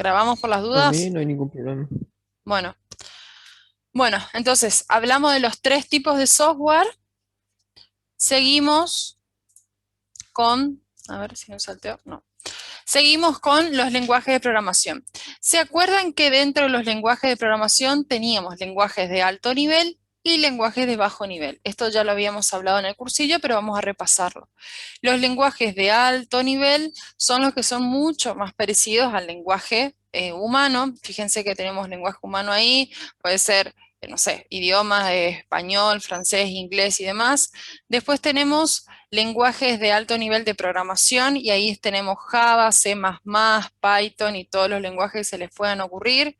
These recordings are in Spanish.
¿Grabamos por las Por mí dudas? no hay ningún problema. Bueno, bueno, entonces hablamos de los tres tipos de software. Seguimos con, a ver si me salteo, no. Seguimos con los lenguajes de programación. ¿Se acuerdan que dentro de los lenguajes de programación teníamos lenguajes de alto nivel y lenguajes de bajo nivel? Esto ya lo habíamos hablado en el cursillo, pero vamos a repasarlo. Los lenguajes de alto nivel son los que son mucho más parecidos al lenguaje humano. Fíjense que tenemos lenguaje humano ahí, puede ser, no sé, idiomas de español, francés, inglés y demás. Después tenemos lenguajes de alto nivel de programación y ahí tenemos Java, C++, Python y todos los lenguajes que se les puedan ocurrir.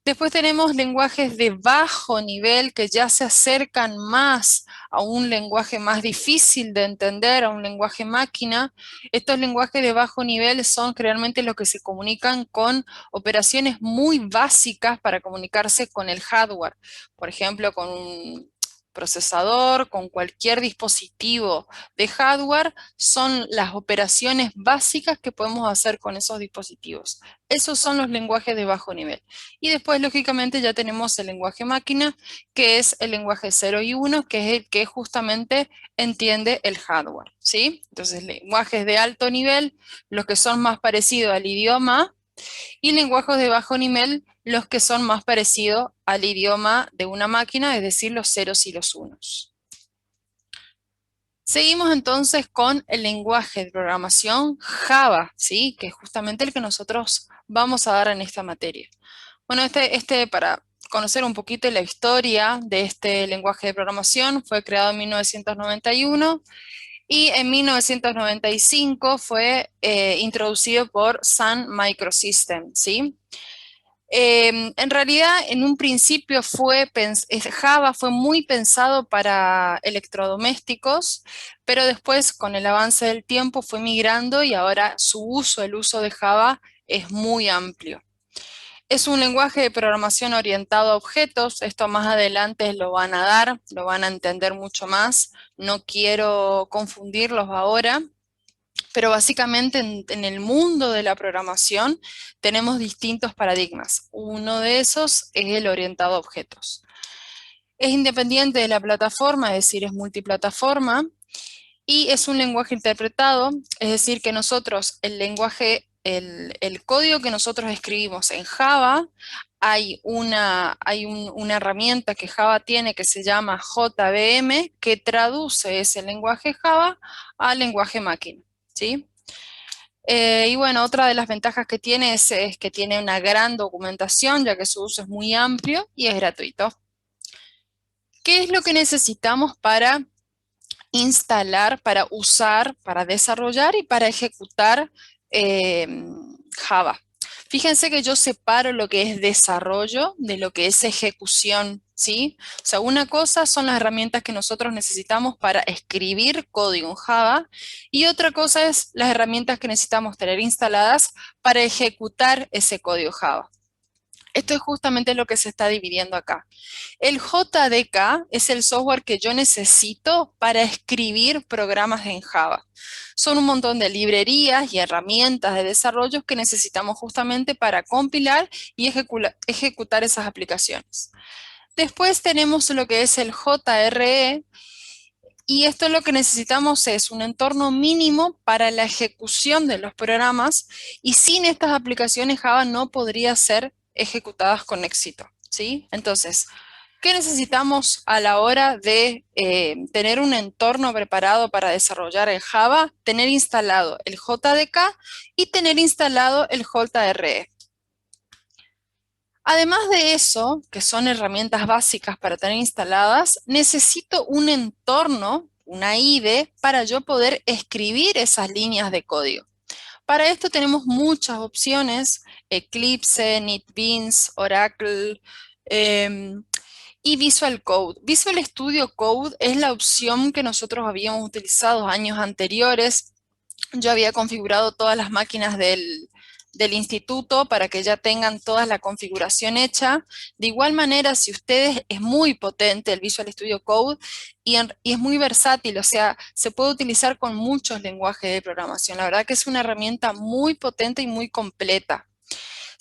Después tenemos lenguajes de bajo nivel que ya se acercan más a un lenguaje más difícil de entender, a un lenguaje máquina. Estos lenguajes de bajo nivel son realmente los que se comunican con operaciones muy básicas para comunicarse con el hardware. Por ejemplo, con un procesador, con cualquier dispositivo de hardware, son las operaciones básicas que podemos hacer con esos dispositivos. Esos son los lenguajes de bajo nivel. Y después, lógicamente, ya tenemos el lenguaje máquina, que es el lenguaje 0 y 1, que es el que justamente entiende el hardware, ¿sí? Entonces, lenguajes de alto nivel, los que son más parecidos al idioma, y lenguajes de bajo nivel, los que son más parecidos al idioma de una máquina, es decir, los ceros y los unos. Seguimos entonces con el lenguaje de programación Java, ¿sí? Que es justamente el que nosotros vamos a dar en esta materia. Bueno, para conocer un poquito la historia de este lenguaje de programación, fue creado en 1991 y en 1995 fue introducido por Sun Microsystems, ¿sí? En realidad, en un principio Java fue muy pensado para electrodomésticos, pero después, con el avance del tiempo, fue migrando y ahora el uso de Java es muy amplio. Es un lenguaje de programación orientado a objetos, esto más adelante lo van a dar, lo van a entender mucho más, no quiero confundirlos ahora, pero básicamente en el mundo de la programación tenemos distintos paradigmas. Uno de esos es el orientado a objetos. Es independiente de la plataforma, es decir, es multiplataforma, y es un lenguaje interpretado, es decir, que nosotros, el código que nosotros escribimos en Java, una herramienta que Java tiene que se llama JVM, que traduce ese lenguaje Java al lenguaje máquina, ¿sí? Y bueno, otra de las ventajas que tiene es que tiene una gran documentación, ya que su uso es muy amplio y es gratuito. ¿Qué es lo que necesitamos para instalar, para usar, para desarrollar y para ejecutar eh, Java? Fíjense que yo separo lo que es desarrollo de lo que es ejecución, ¿sí? O sea, una cosa son las herramientas que nosotros necesitamos para escribir código en Java y otra cosa es las herramientas que necesitamos tener instaladas para ejecutar ese código Java. Esto es justamente lo que se está dividiendo acá. El JDK es el software que yo necesito para escribir programas en Java. Son un montón de librerías y herramientas de desarrollo que necesitamos justamente para compilar y ejecutar esas aplicaciones. Después tenemos lo que es el JRE, y esto lo que necesitamos es un entorno mínimo para la ejecución de los programas, y sin estas aplicaciones Java no podría ser ejecutadas con éxito, ¿sí? Entonces, ¿qué necesitamos a la hora de tener un entorno preparado para desarrollar en Java? Tener instalado el JDK y tener instalado el JRE. Además de eso, que son herramientas básicas para tener instaladas, necesito un entorno, una IDE, para yo poder escribir esas líneas de código. Para esto tenemos muchas opciones: Eclipse, NetBeans, Oracle, y Visual Code. Visual Studio Code es la opción que nosotros habíamos utilizado años anteriores. Yo había configurado todas las máquinas del instituto para que ya tengan toda la configuración hecha. De igual manera, si ustedes, es muy potente el Visual Studio Code y es muy versátil, o sea, se puede utilizar con muchos lenguajes de programación. La verdad que es una herramienta muy potente y muy completa.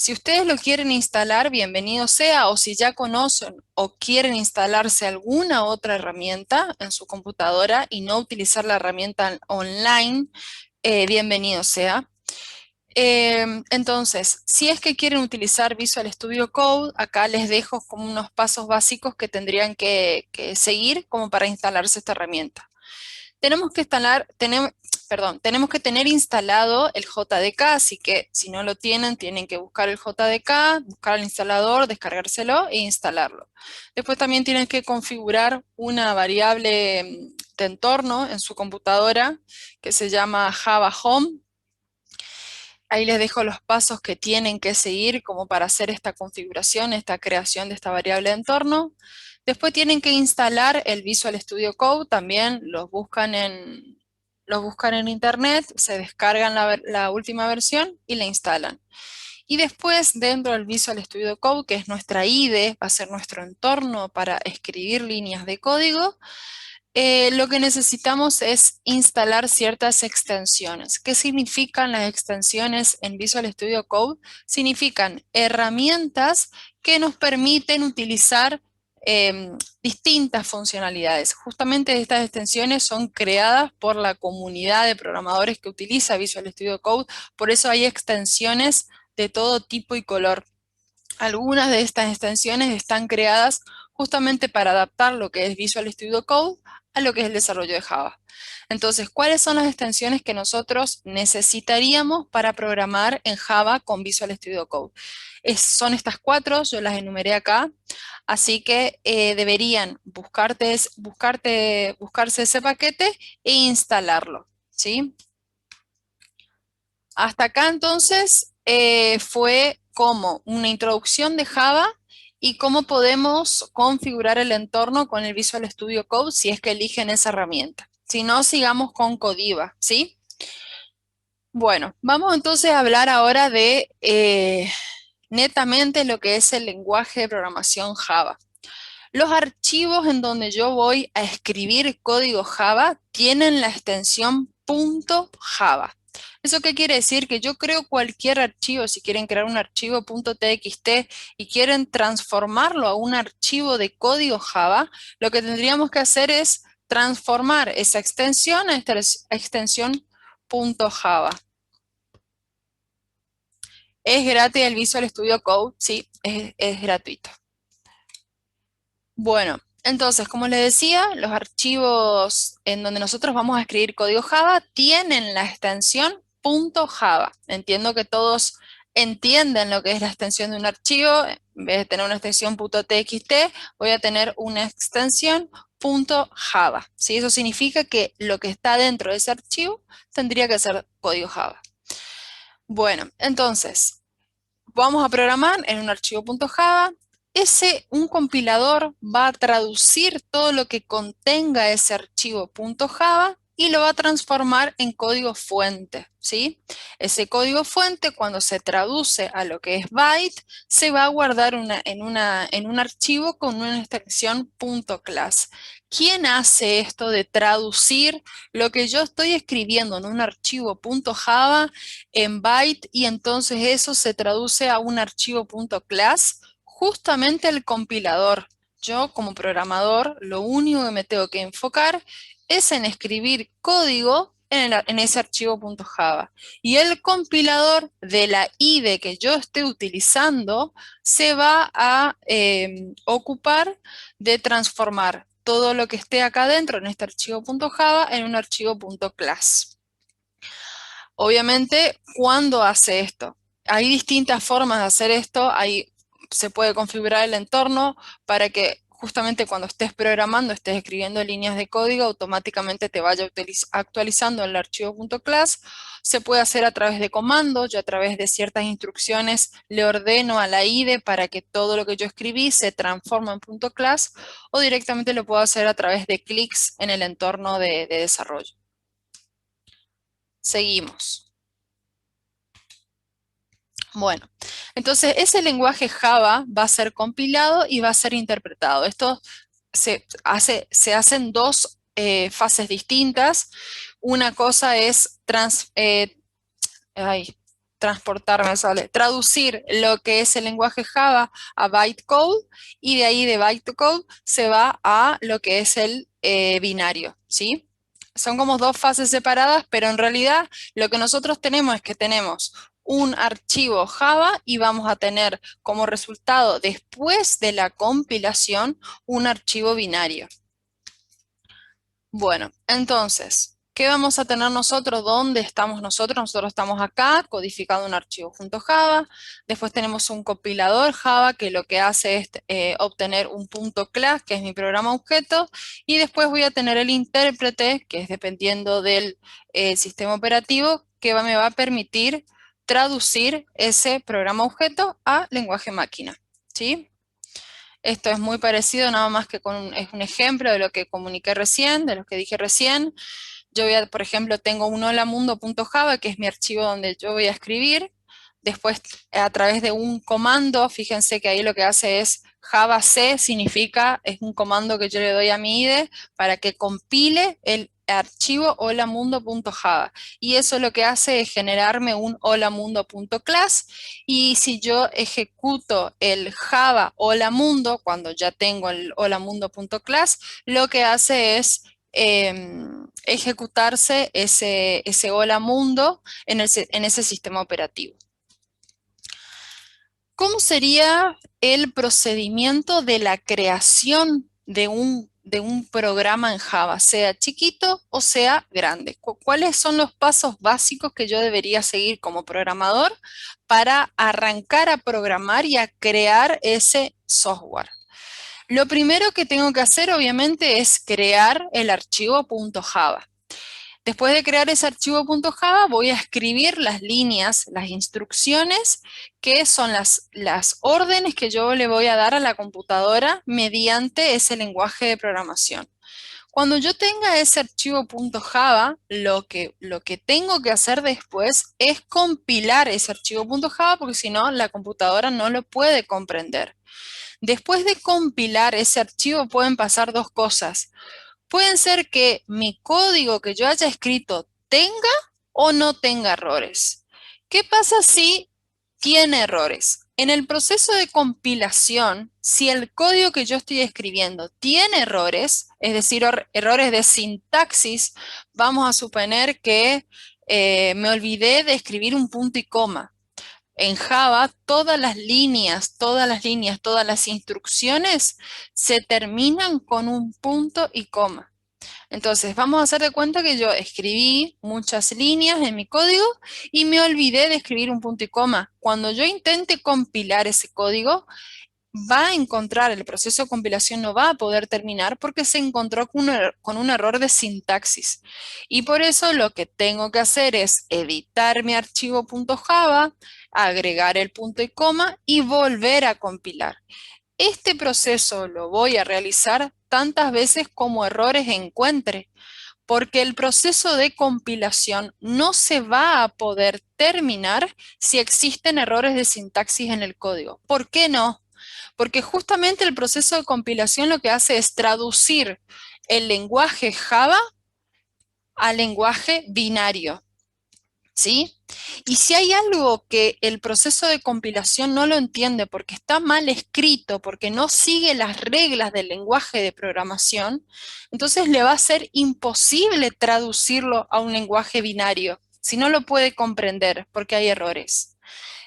Si ustedes lo quieren instalar, bienvenido sea, o si ya conocen o quieren instalarse alguna otra herramienta en su computadora y no utilizar la herramienta online, bienvenido sea. Entonces, si es que quieren utilizar Visual Studio Code, acá les dejo como unos pasos básicos que tendrían que seguir como para instalarse esta herramienta. Tenemos que tenemos que tener instalado el JDK, así que si no lo tienen, tienen que buscar el JDK, buscar el instalador, descargárselo e instalarlo. Después también tienen que configurar una variable de entorno en su computadora que se llama Java Home. Ahí les dejo los pasos que tienen que seguir como para hacer esta configuración, esta creación de esta variable de entorno. Después tienen que instalar el Visual Studio Code, también los buscan en internet, se descargan la última versión y la instalan. Y después dentro del Visual Studio Code, que es nuestra IDE, va a ser nuestro entorno para escribir líneas de código, lo que necesitamos es instalar ciertas extensiones. ¿Qué significan las extensiones en Visual Studio Code? Significan herramientas que nos permiten utilizar distintas funcionalidades. Justamente estas extensiones son creadas por la comunidad de programadores que utiliza Visual Studio Code, por eso hay extensiones de todo tipo y color. Algunas de estas extensiones están creadas justamente para adaptar lo que es Visual Studio Code a lo que es el desarrollo de Java. Entonces, ¿cuáles son las extensiones que nosotros necesitaríamos para programar en Java con Visual Studio Code? Son estas cuatro, yo las enumeré acá, así que deberían buscarse ese paquete e instalarlo, ¿sí? Hasta acá entonces fue como una introducción de Java y cómo podemos configurar el entorno con el Visual Studio Code si es que eligen esa herramienta. Si no, sigamos con Codiva, ¿sí? Bueno, vamos entonces a hablar ahora de netamente lo que es el lenguaje de programación Java. Los archivos en donde yo voy a escribir código Java tienen la extensión .java. ¿Eso qué quiere decir? Que yo creo cualquier archivo, si quieren crear un archivo .txt y quieren transformarlo a un archivo de código Java, lo que tendríamos que hacer es transformar esa extensión a esta extensión .java. ¿Es gratis el Visual Studio Code? Sí, es gratuito. Bueno, entonces, como les decía, los archivos en donde nosotros vamos a escribir código Java tienen la extensión .java. Entiendo que todos entienden lo que es la extensión de un archivo. En vez de tener una extensión .txt, voy a tener una extensión .java. ¿Sí? Eso significa que lo que está dentro de ese archivo tendría que ser código Java. Bueno, entonces, vamos a programar en un archivo .java. Un compilador va a traducir todo lo que contenga ese archivo .java y lo va a transformar en código fuente, ¿sí? Ese código fuente, cuando se traduce a lo que es byte, se va a guardar en un archivo con una extensión .class. ¿Quién hace esto de traducir lo que yo estoy escribiendo en un archivo .java en byte y entonces eso se traduce a un archivo .class? Justamente el compilador. Yo como programador lo único que me tengo que enfocar es en escribir código en ese archivo .java. Y el compilador de la IDE que yo esté utilizando se va a ocupar de transformar todo lo que esté acá dentro en este archivo .java en un archivo .class. Obviamente, ¿cuándo hace esto? Hay distintas formas de hacer esto. Se puede configurar el entorno para que justamente cuando estés programando, estés escribiendo líneas de código, automáticamente te vaya actualizando el archivo .class. Se puede hacer a través de comandos. Yo a través de ciertas instrucciones le ordeno a la IDE para que todo lo que yo escribí se transforme en .class, o directamente lo puedo hacer a través de clics en el entorno de desarrollo. Seguimos. Bueno, entonces ese lenguaje Java va a ser compilado y va a ser interpretado. Esto se hacen dos fases distintas. Una cosa es traducir lo que es el lenguaje Java a bytecode, y de ahí de bytecode se va a lo que es el binario, ¿sí? Son como dos fases separadas, pero en realidad lo que nosotros tenemos es que tenemos un archivo Java y vamos a tener como resultado, después de la compilación, un archivo binario. Bueno, entonces, ¿qué vamos a tener nosotros? ¿Dónde estamos nosotros? Nosotros estamos acá, codificado un archivo .java. Después tenemos un compilador Java que lo que hace es obtener un .class, que es mi programa objeto, y después voy a tener el intérprete, que es dependiendo del sistema operativo, que me va a permitir traducir ese programa objeto a lenguaje máquina, ¿sí? Esto es muy parecido, nada más que es un ejemplo de lo que comuniqué recién, de lo que dije recién. Yo voy a, por ejemplo, tengo un holamundo.java, que es mi archivo donde yo voy a escribir. Después, a través de un comando, fíjense que ahí lo que hace es Java C, significa, es un comando que yo le doy a mi IDE para que compile el archivo holamundo.java. Y eso lo que hace es generarme un holamundo.class. Y si yo ejecuto el Java holamundo, cuando ya tengo el holamundo.class, lo que hace es ejecutarse ese hola mundo en ese sistema operativo. ¿Cómo sería el procedimiento de la creación de un programa en Java, sea chiquito o sea grande? ¿Cuáles son los pasos básicos que yo debería seguir como programador para arrancar a programar y a crear ese software? Lo primero que tengo que hacer, obviamente, es crear el archivo .java. Después de crear ese archivo .java, voy a escribir las líneas, las instrucciones, que son las órdenes que yo le voy a dar a la computadora mediante ese lenguaje de programación. Cuando yo tenga ese archivo .java, lo que tengo que hacer después es compilar ese archivo .java, porque si no, la computadora no lo puede comprender. Después de compilar ese archivo pueden pasar dos cosas. Pueden ser que mi código que yo haya escrito tenga o no tenga errores. ¿Qué pasa si tiene errores? En el proceso de compilación, si el código que yo estoy escribiendo tiene errores, es decir, errores de sintaxis, vamos a suponer que me olvidé de escribir un punto y coma. En Java, todas las instrucciones se terminan con un punto y coma. Entonces, vamos a hacer de cuenta que yo escribí muchas líneas en mi código y me olvidé de escribir un punto y coma. Cuando yo intente compilar ese código, va a encontrar, el proceso de compilación no va a poder terminar porque se encontró con un error de sintaxis. Y por eso lo que tengo que hacer es editar mi archivo .java, agregar el punto y coma y volver a compilar. Este proceso lo voy a realizar tantas veces como errores encuentre, porque el proceso de compilación no se va a poder terminar si existen errores de sintaxis en el código. ¿Por qué no? Porque justamente el proceso de compilación lo que hace es traducir el lenguaje Java al lenguaje binario, ¿sí? Y si hay algo que el proceso de compilación no lo entiende porque está mal escrito, porque no sigue las reglas del lenguaje de programación, entonces le va a ser imposible traducirlo a un lenguaje binario, si no lo puede comprender porque hay errores.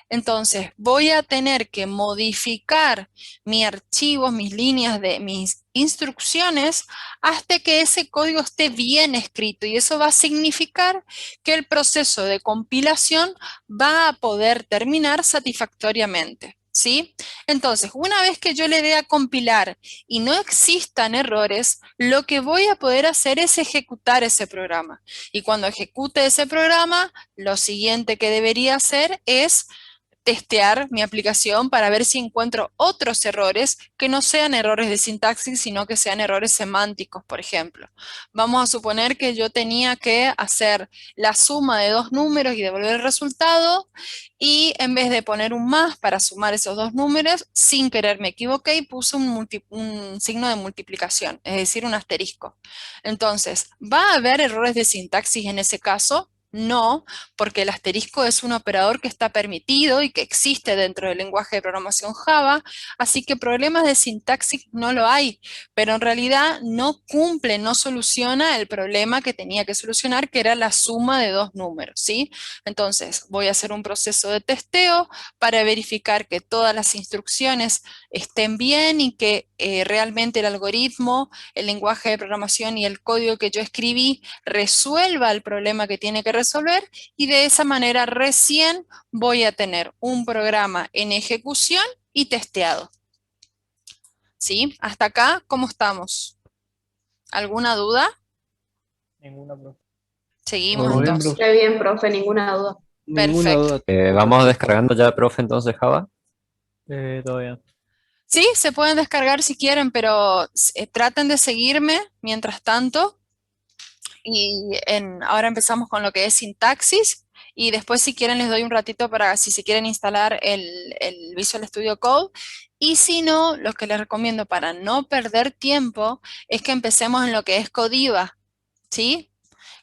Entonces, voy a tener que modificar mi archivo, mis líneas de mis instrucciones, hasta que ese código esté bien escrito. Y eso va a significar que el proceso de compilación va a poder terminar satisfactoriamente, ¿sí? Entonces, una vez que yo le dé a compilar y no existan errores, lo que voy a poder hacer es ejecutar ese programa. Y cuando ejecute ese programa, lo siguiente que debería hacer es testear mi aplicación para ver si encuentro otros errores que no sean errores de sintaxis, sino que sean errores semánticos, por ejemplo. Vamos a suponer que yo tenía que hacer la suma de dos números y devolver el resultado, y en vez de poner un más para sumar esos dos números, sin querer me equivoqué y puse un signo de multiplicación, es decir, un asterisco. Entonces, ¿va a haber errores de sintaxis en ese caso? No, porque el asterisco es un operador que está permitido y que existe dentro del lenguaje de programación Java, así que problemas de sintaxis no lo hay, pero en realidad no cumple, no soluciona el problema que tenía que solucionar, que era la suma de dos números, ¿sí? Entonces, voy a hacer un proceso de testeo para verificar que todas las instrucciones estén bien y que realmente el algoritmo, el lenguaje de programación y el código que yo escribí resuelva el problema que tiene que resolver, y de esa manera recién voy a tener un programa en ejecución y testeado. ¿Sí? Hasta acá, ¿cómo estamos? ¿Alguna duda? Ninguna, profe. Seguimos Todo bien, entonces. profe. Qué bien, profe, ninguna duda. Ninguna Perfecto. duda. Vamos descargando ya, profe, entonces Java. Todo bien. Sí, se pueden descargar si quieren, pero traten de seguirme mientras tanto. Y ahora empezamos con lo que es sintaxis, y después si quieren les doy un ratito para si se quieren instalar el Visual Studio Code, y si no, lo que les recomiendo para no perder tiempo es que empecemos en lo que es Codiva, ¿sí?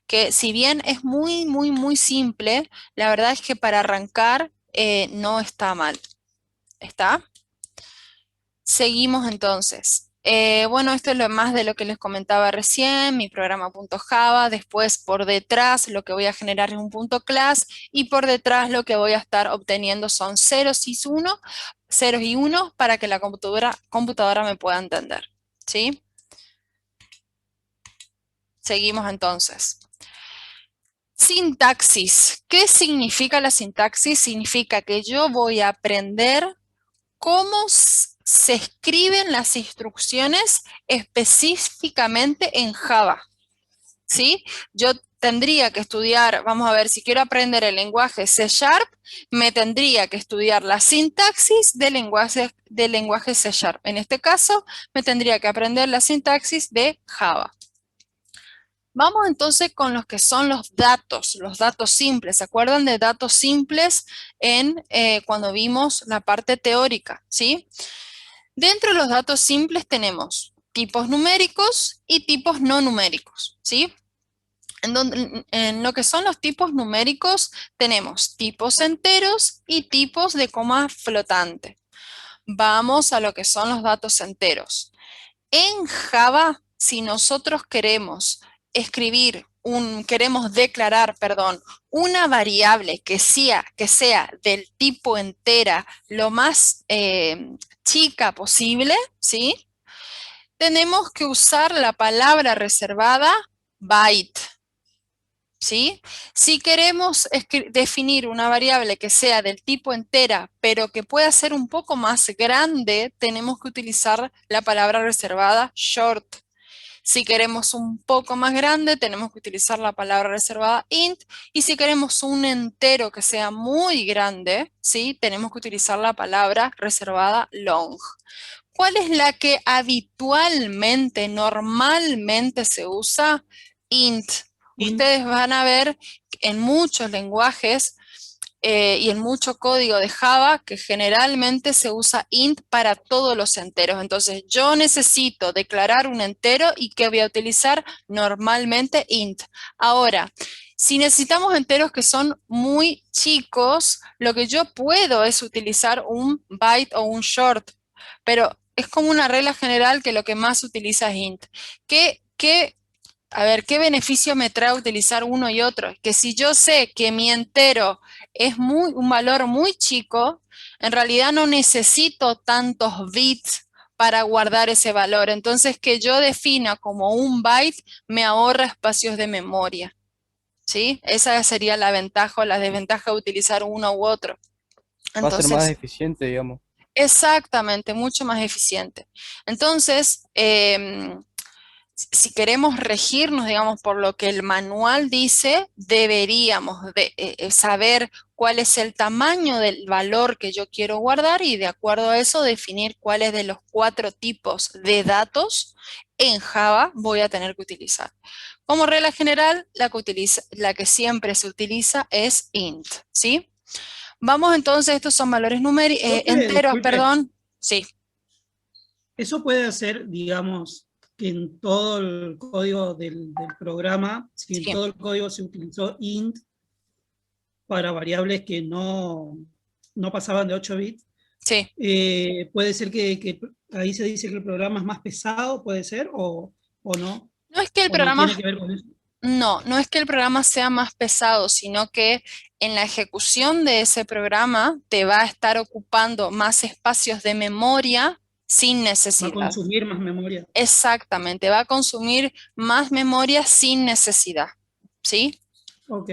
Que si bien es muy, muy, muy simple, la verdad es que para arrancar no está mal, ¿está? Seguimos entonces. Bueno, esto es lo más de lo que les comentaba recién, mi programa.java. Después por detrás lo que voy a generar es un .class, y por detrás lo que voy a estar obteniendo son ceros y unos para que la computadora me pueda entender, ¿sí? Seguimos entonces. Sintaxis. ¿Qué significa la sintaxis? Significa que yo voy a aprender cómo se escriben las instrucciones específicamente en Java, ¿sí? Yo tendría que estudiar, vamos a ver, si quiero aprender el lenguaje C#, me tendría que estudiar la sintaxis del lenguaje C#. En este caso, me tendría que aprender la sintaxis de Java. Vamos entonces con los que son los datos simples. ¿Se acuerdan de datos simples cuando vimos la parte teórica? ¿Sí? Dentro de los datos simples tenemos tipos numéricos y tipos no numéricos, ¿sí? En lo que son los tipos numéricos tenemos tipos enteros y tipos de coma flotante. Vamos a lo que son los datos enteros. En Java, si nosotros queremos declarar, una variable que sea del tipo entera lo más chica posible, ¿sí? Tenemos que usar la palabra reservada byte, ¿sí? Si queremos definir una variable que sea del tipo entera, pero que pueda ser un poco más grande, tenemos que utilizar la palabra reservada short. Si queremos un poco más grande, tenemos que utilizar la palabra reservada int, y si queremos un entero que sea muy grande, ¿sí? Tenemos que utilizar la palabra reservada long. ¿Cuál es la que habitualmente, normalmente se usa? Int. Ustedes van a ver en muchos lenguajes y en mucho código de Java que generalmente se usa int para todos los enteros. Entonces yo necesito declarar un entero, y ¿qué voy a utilizar? Normalmente int. Ahora, si necesitamos enteros que son muy chicos, lo que yo puedo es utilizar un byte o un short, pero es como una regla general que lo que más se utiliza es int. A ver, ¿qué beneficio me trae utilizar uno y otro? Que si yo sé que mi entero es un valor muy chico, en realidad no necesito tantos bits para guardar ese valor. Entonces, que yo defina como un byte me ahorra espacios de memoria, ¿sí? Esa sería la ventaja o la desventaja de utilizar uno u otro. Va a ser más Entonces, eficiente, digamos. exactamente, mucho más eficiente. Entonces, si queremos regirnos, digamos, por lo que el manual dice, deberíamos saber cuál es el tamaño del valor que yo quiero guardar, y de acuerdo a eso definir cuáles de los 4 tipos de datos en Java voy a tener que utilizar. Como regla general, la que siempre se utiliza es int, ¿sí? Vamos entonces, estos son valores enteros, Disculpe, perdón. Sí. eso puede hacer, digamos, que en todo el código del programa, si en Sí. todo el código se utilizó int, para variables que no pasaban de 8 bits. Sí. Puede ser que ahí se dice que el programa es más pesado, puede ser, o no. No es que el O no programa, tiene que ver con eso. no es que el programa sea más pesado, sino que en la ejecución de ese programa te va a estar ocupando más espacios de memoria sin Va a necesidad. consumir más memoria. Exactamente, va a consumir más memoria sin necesidad, ¿sí? Ok.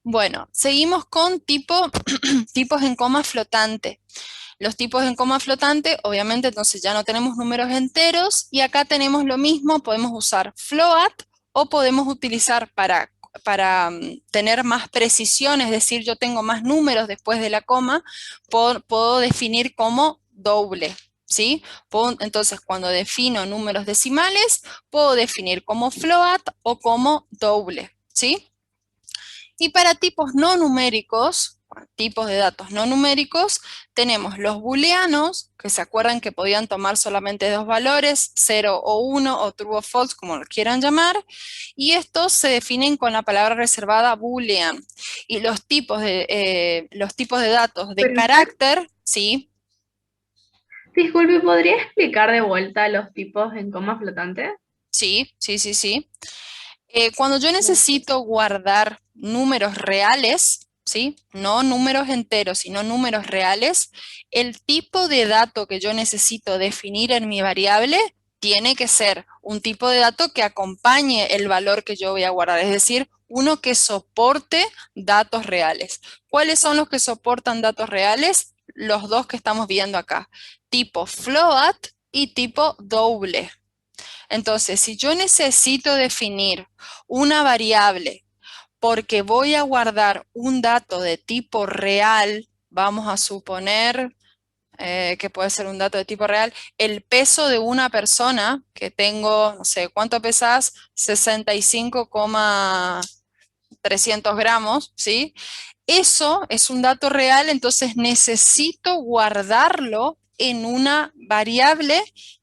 Bueno, seguimos con tipos en coma flotante. Los tipos en coma flotante, obviamente, entonces ya no tenemos números enteros, y acá tenemos lo mismo, podemos usar float o podemos utilizar para tener más precisión, es decir, yo tengo más números después de la coma, puedo definir como doble, ¿sí? Entonces, cuando defino números decimales, puedo definir como float o como doble, ¿sí? Y para tipos no numéricos, tipos de datos no numéricos, tenemos los booleanos, que se acuerdan que podían tomar solamente dos valores, 0 o 1, o true o false, como lo quieran llamar, y estos se definen con la palabra reservada boolean. Y los tipos de datos de Pero, carácter, ¿sí? disculpe, ¿podría explicar de vuelta los tipos en coma flotante? Sí. Cuando yo necesito guardar números reales, ¿sí? No números enteros, sino números reales, el tipo de dato que yo necesito definir en mi variable tiene que ser un tipo de dato que acompañe el valor que yo voy a guardar, es decir, uno que soporte datos reales. ¿Cuáles son los que soportan datos reales? Los dos que estamos viendo acá, tipo float y tipo doble. Entonces, si yo necesito definir una variable porque voy a guardar un dato de tipo real, vamos a suponer que puede ser un dato de tipo real, el peso de una persona, que tengo, no sé, ¿cuánto pesas? 65,300 gramos, ¿sí? Eso es un dato real, entonces necesito guardarlo en una variable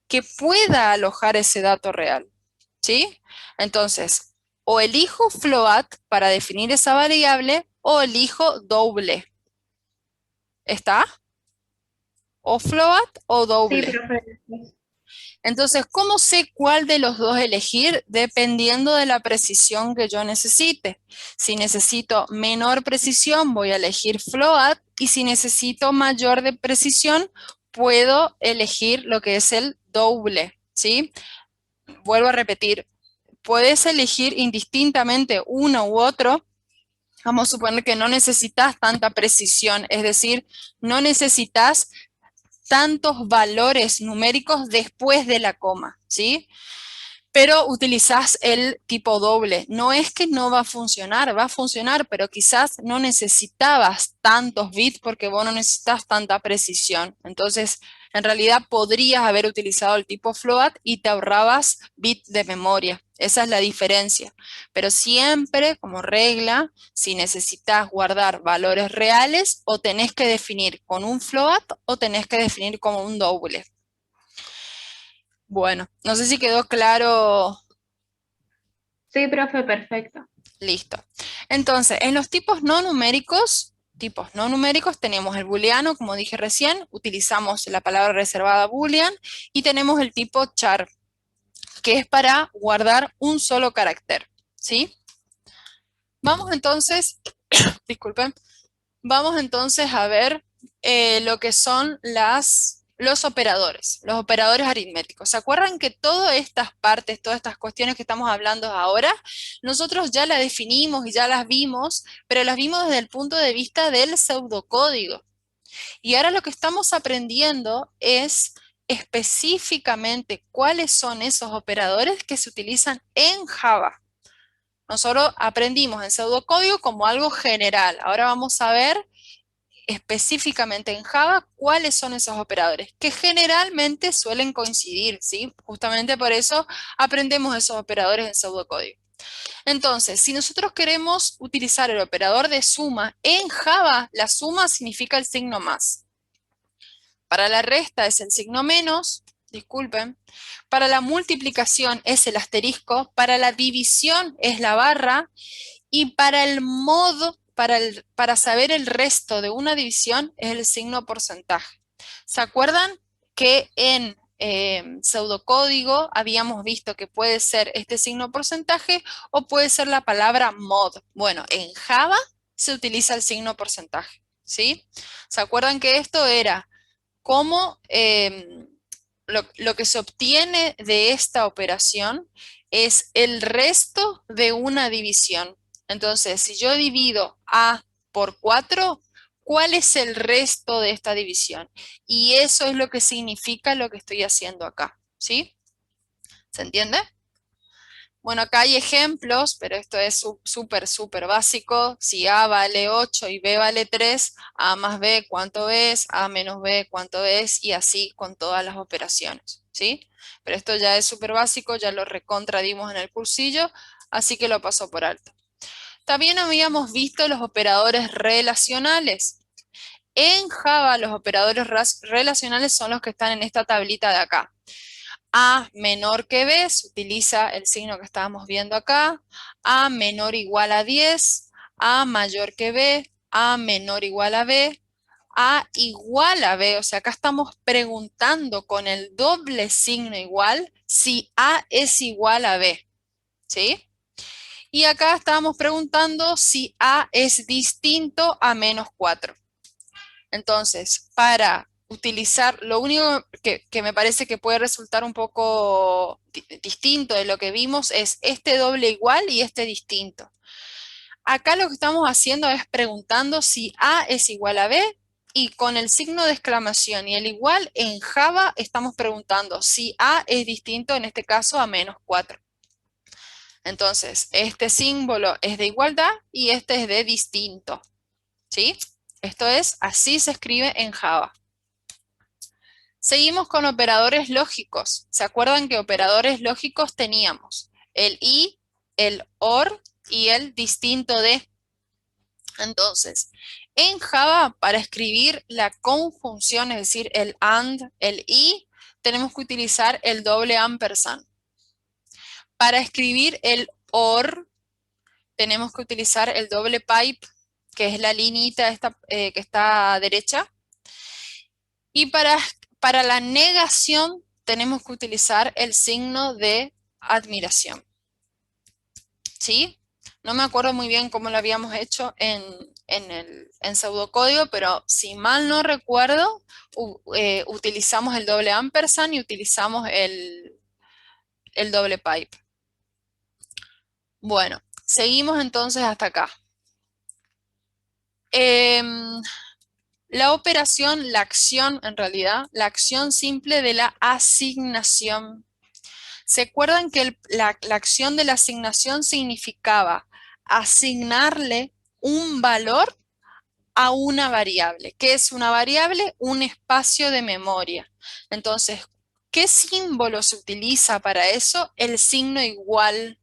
que pueda alojar ese dato real, ¿sí? Entonces, o elijo float para definir esa variable o elijo doble. ¿Está? O float o Sí, doble. profe. Entonces, ¿cómo sé cuál de los dos elegir? Dependiendo de la precisión que yo necesite. Si necesito menor precisión, voy a elegir float, y si necesito mayor de precisión, puedo elegir lo que es el doble, ¿sí? Vuelvo a repetir, puedes elegir indistintamente uno u otro. Vamos a suponer que no necesitas tanta precisión, es decir, no necesitas tantos valores numéricos después de la coma, ¿sí? Pero utilizás el tipo doble. No es que no va a funcionar, pero quizás no necesitabas tantos bits porque vos no necesitas tanta precisión. Entonces, en realidad podrías haber utilizado el tipo float y te ahorrabas bits de memoria. Esa es la diferencia. Pero siempre, como regla, si necesitas guardar valores reales, o tenés que definir con un float o tenés que definir como un doble. Bueno, no sé si quedó claro. Sí, profe, perfecto. Listo. Entonces, en los tipos no numéricos tenemos el booleano, como dije recién, utilizamos la palabra reservada boolean, y tenemos el tipo char, que es para guardar un solo carácter, ¿sí? Vamos entonces, disculpen, vamos entonces a ver lo que son los operadores aritméticos. ¿Se acuerdan que todas estas partes, todas estas cuestiones que estamos hablando ahora, nosotros ya las definimos y ya las vimos, pero las vimos desde el punto de vista del pseudocódigo? Y ahora lo que estamos aprendiendo es específicamente cuáles son esos operadores que se utilizan en Java. Nosotros aprendimos en pseudocódigo como algo general. Ahora vamos a ver específicamente en Java cuáles son esos operadores, que generalmente suelen coincidir, ¿sí? Justamente por eso aprendemos esos operadores en pseudocódigo. Entonces, si nosotros queremos utilizar el operador de suma en Java, la suma significa el signo más. Para la resta es el signo menos, disculpen. Para la multiplicación es el asterisco. Para la división es la barra. Y para el mod para saber el resto de una división es el signo porcentaje. ¿Se acuerdan que en pseudocódigo habíamos visto que puede ser este signo porcentaje o puede ser la palabra mod? Bueno, en Java se utiliza el signo porcentaje, ¿sí? ¿Se acuerdan que esto era cómo lo que se obtiene de esta operación es el resto de una división? Entonces, si yo divido A por 4, ¿cuál es el resto de esta división? Y eso es lo que significa lo que estoy haciendo acá, ¿sí? ¿Se entiende? Bueno, acá hay ejemplos, pero esto es súper básico. Si A vale 8 y B vale 3, A más B, ¿cuánto es? A menos B, ¿cuánto es? Y así con todas las operaciones, ¿sí? Pero esto ya es súper básico, ya lo recontradimos en el cursillo, así que lo paso por alto. También habíamos visto los operadores relacionales. En Java los operadores relacionales son los que están en esta tablita de acá. A menor que B, se utiliza el signo que estábamos viendo acá. A menor o igual a 10, A mayor que B, A menor o igual a B, A igual a B. O sea, acá estamos preguntando con el doble signo igual si A es igual a B, ¿sí? Y acá estábamos preguntando si A es distinto a menos 4. Entonces, para utilizar, lo único que me parece que puede resultar un poco distinto de lo que vimos es este doble igual y este distinto. Acá lo que estamos haciendo es preguntando si A es igual a B, y con el signo de exclamación y el igual en Java estamos preguntando si A es distinto, en este caso, a menos 4. Entonces, este símbolo es de igualdad y este es de distinto, ¿sí? Esto es, así se escribe en Java. Seguimos con operadores lógicos. ¿Se acuerdan que operadores lógicos teníamos? El y, el or y el distinto de. Entonces, en Java, para escribir la conjunción, es decir, el and, el y, tenemos que utilizar el doble ampersand. Para escribir el or, tenemos que utilizar el doble pipe, que es la lineita esta, que está derecha. Y para la negación tenemos que utilizar el signo de admiración. ¿Sí? No me acuerdo muy bien cómo lo habíamos hecho en pseudocódigo, pero si mal no recuerdo, utilizamos el doble ampersand y utilizamos el doble pipe. Bueno, seguimos entonces hasta acá. La operación, la acción en realidad, la acción simple de la asignación. ¿Se acuerdan que la acción de la asignación significaba asignarle un valor a una variable? ¿Qué es una variable? Un espacio de memoria. Entonces, ¿qué símbolo se utiliza para eso? El signo igual.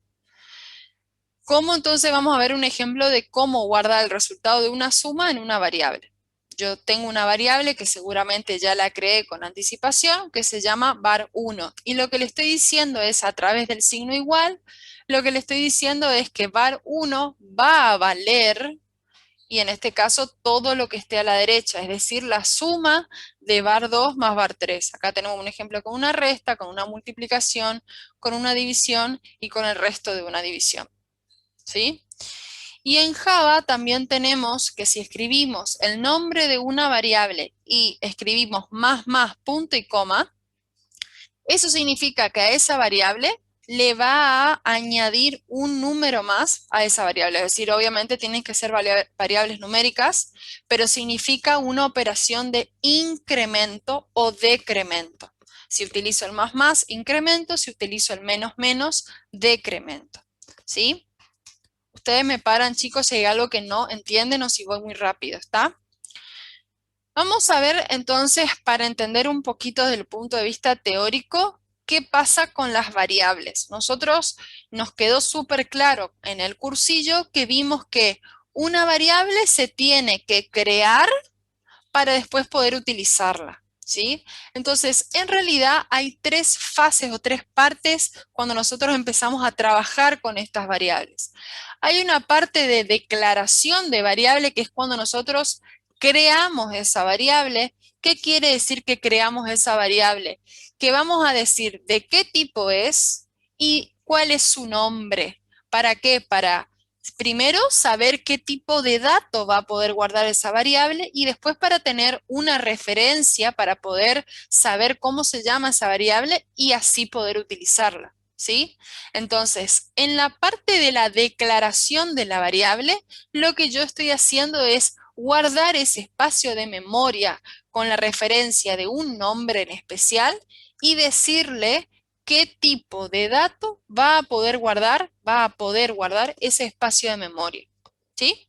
¿Cómo entonces vamos a ver un ejemplo de cómo guardar el resultado de una suma en una variable? Yo tengo una variable que seguramente ya la creé con anticipación, que se llama var1. Y lo que le estoy diciendo es, a través del signo igual, lo que le estoy diciendo es que var1 va a valer, y en este caso, todo lo que esté a la derecha, es decir, la suma de var2 más var3. Acá tenemos un ejemplo con una resta, con una multiplicación, con una división y con el resto de una división. ¿Sí? Y en Java también tenemos que si escribimos el nombre de una variable y escribimos más, punto y coma, eso significa que a esa variable le va a añadir un número más a esa variable. Es decir, obviamente tienen que ser variables numéricas, pero significa una operación de incremento o decremento. Si utilizo el más, incremento. Si utilizo el menos, decremento. ¿Sí? Ustedes me paran, chicos, si hay algo que no entienden o si voy muy rápido, ¿está? Vamos a ver entonces, para entender un poquito desde el punto de vista teórico, qué pasa con las variables. Nosotros nos quedó súper claro en el cursillo que vimos que una variable se tiene que crear para después poder utilizarla. ¿sí? Entonces, en realidad hay tres fases o tres partes cuando nosotros empezamos a trabajar con estas variables. Hay una parte de declaración de variable, que es cuando nosotros creamos esa variable. ¿Qué quiere decir que creamos esa variable? Que vamos a decir de qué tipo es y cuál es su nombre. ¿Para qué? Para primero saber qué tipo de dato va a poder guardar esa variable y después para tener una referencia para poder saber cómo se llama esa variable y así poder utilizarla, ¿sí? Entonces, en la parte de la declaración de la variable, lo que yo estoy haciendo es guardar ese espacio de memoria con la referencia de un nombre en especial y decirle qué tipo de dato va a poder guardar ese espacio de memoria, ¿sí?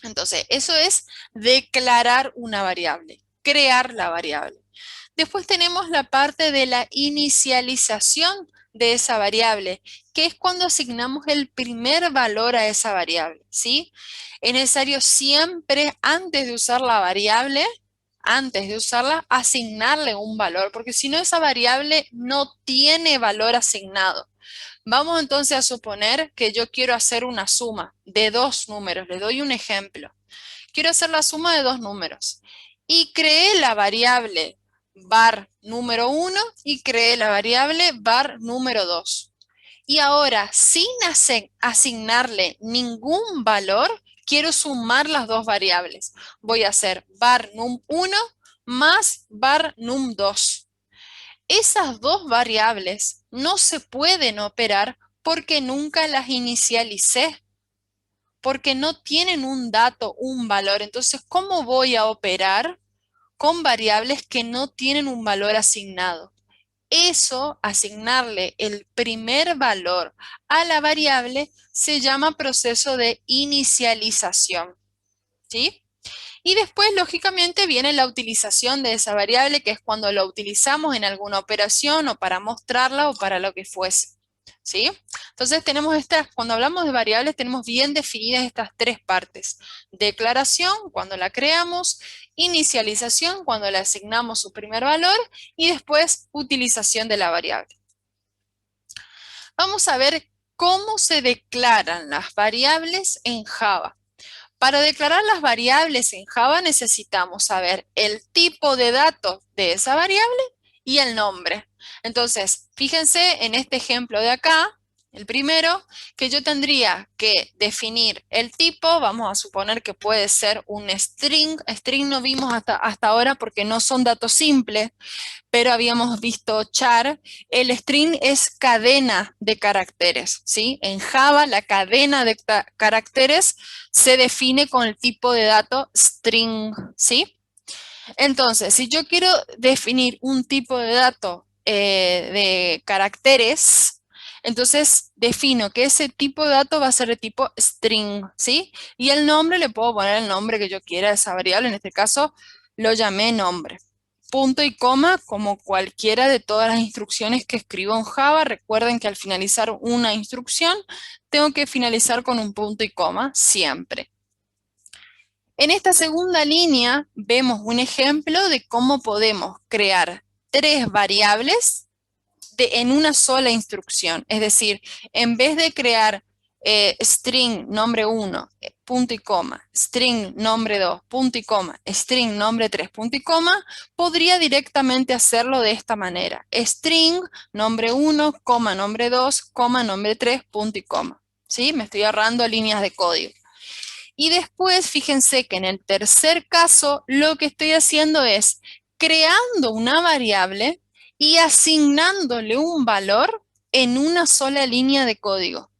Entonces, eso es declarar una variable, crear la variable. Después tenemos la parte de la inicialización de esa variable, que es cuando asignamos el primer valor a esa variable, ¿sí? Es necesario siempre, antes de usar la variable, antes de usarla, asignarle un valor, porque si no esa variable no tiene valor asignado. Vamos entonces a suponer que yo quiero hacer una suma de dos números. Les doy un ejemplo. Quiero hacer la suma de dos números y creé la variable var número 1 y creé la variable var número 2. Y ahora, sin asignarle ningún valor, quiero sumar las dos variables. Voy a hacer var num1 más var num2. Esas dos variables no se pueden operar porque nunca las inicialicé, porque no tienen un dato, un valor. Entonces, ¿cómo voy a operar con variables que no tienen un valor asignado? Eso, asignarle el primer valor a la variable, se llama proceso de inicialización, ¿sí? Y después, lógicamente, viene la utilización de esa variable, que es cuando la utilizamos en alguna operación o para mostrarla o para lo que fuese, ¿sí? Entonces, cuando hablamos de variables, tenemos bien definidas estas tres partes. Declaración, cuando la creamos; inicialización, cuando le asignamos su primer valor; y después, utilización de la variable. Vamos a ver cómo se declaran las variables en Java. Para declarar las variables en Java necesitamos saber el tipo de datos de esa variable y el nombre. Entonces, fíjense en este ejemplo de acá, el primero, que yo tendría que definir el tipo. Vamos a suponer que puede ser un string. String no vimos hasta ahora porque no son datos simples, pero habíamos visto char. El string es cadena de caracteres, ¿sí? En Java la cadena de caracteres se define con el tipo de dato string, ¿sí? Entonces, si yo quiero definir un tipo de dato de caracteres, entonces defino que ese tipo de dato va a ser de tipo string, ¿sí? Y el nombre, le puedo poner el nombre que yo quiera a esa variable. En este caso lo llamé nombre. Punto y coma, como cualquiera de todas las instrucciones que escribo en Java. Recuerden que al finalizar una instrucción, tengo que finalizar con un punto y coma siempre. En esta segunda línea vemos un ejemplo de cómo podemos crear tres variables en una sola instrucción. Es decir, en vez de crear string nombre 1, punto y coma, string nombre 2, punto y coma, string nombre 3, punto y coma, podría directamente hacerlo de esta manera. String nombre 1, coma nombre 2, coma nombre 3, punto y coma. ¿Sí? Me estoy ahorrando líneas de código. Y después, fíjense que en el tercer caso, lo que estoy haciendo es creando una variable y asignándole un valor en una sola línea de código,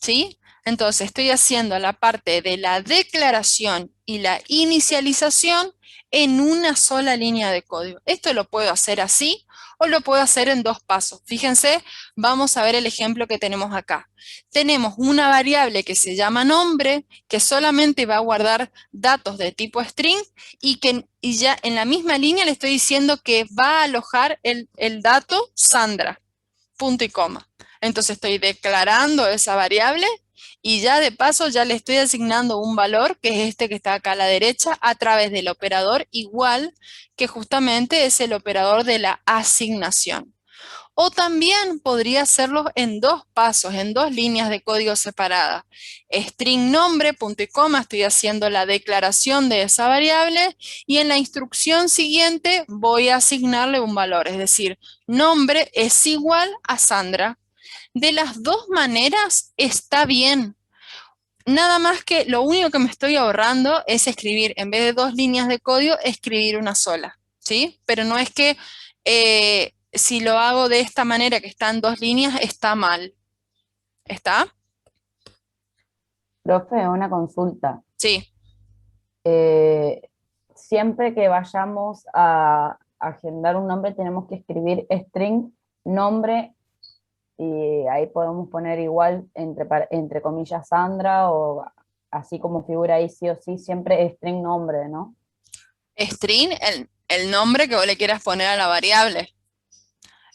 ¿sí? Entonces estoy haciendo la parte de la declaración y la inicialización en una sola línea de código. Esto lo puedo hacer así o lo puedo hacer en dos pasos. Fíjense, vamos a ver el ejemplo que tenemos acá. Tenemos una variable que se llama nombre, que solamente va a guardar datos de tipo string y ya en la misma línea le estoy diciendo que va a alojar el dato Sandra, punto y coma. Entonces estoy declarando esa variable Y ya de paso ya le estoy asignando un valor, que es este que está acá a la derecha, a través del operador igual, que justamente es el operador de la asignación. O también podría hacerlo en dos pasos, en dos líneas de código separadas. String nombre, punto y coma, estoy haciendo la declaración de esa variable y en la instrucción siguiente voy a asignarle un valor, es decir, nombre es igual a Sandra. De las dos maneras está bien. Nada más que lo único que me estoy ahorrando es escribir, en vez de dos líneas de código, escribir una sola, ¿sí? Pero no es que si lo hago de esta manera, que está en dos líneas, está mal. ¿Está? Profe, una consulta. Sí. Siempre que vayamos a agendar un nombre tenemos que escribir string nombre y ahí podemos poner igual entre comillas Sandra o así como figura ahí sí o sí, siempre string nombre, ¿no? String, el nombre que vos le quieras poner a la variable.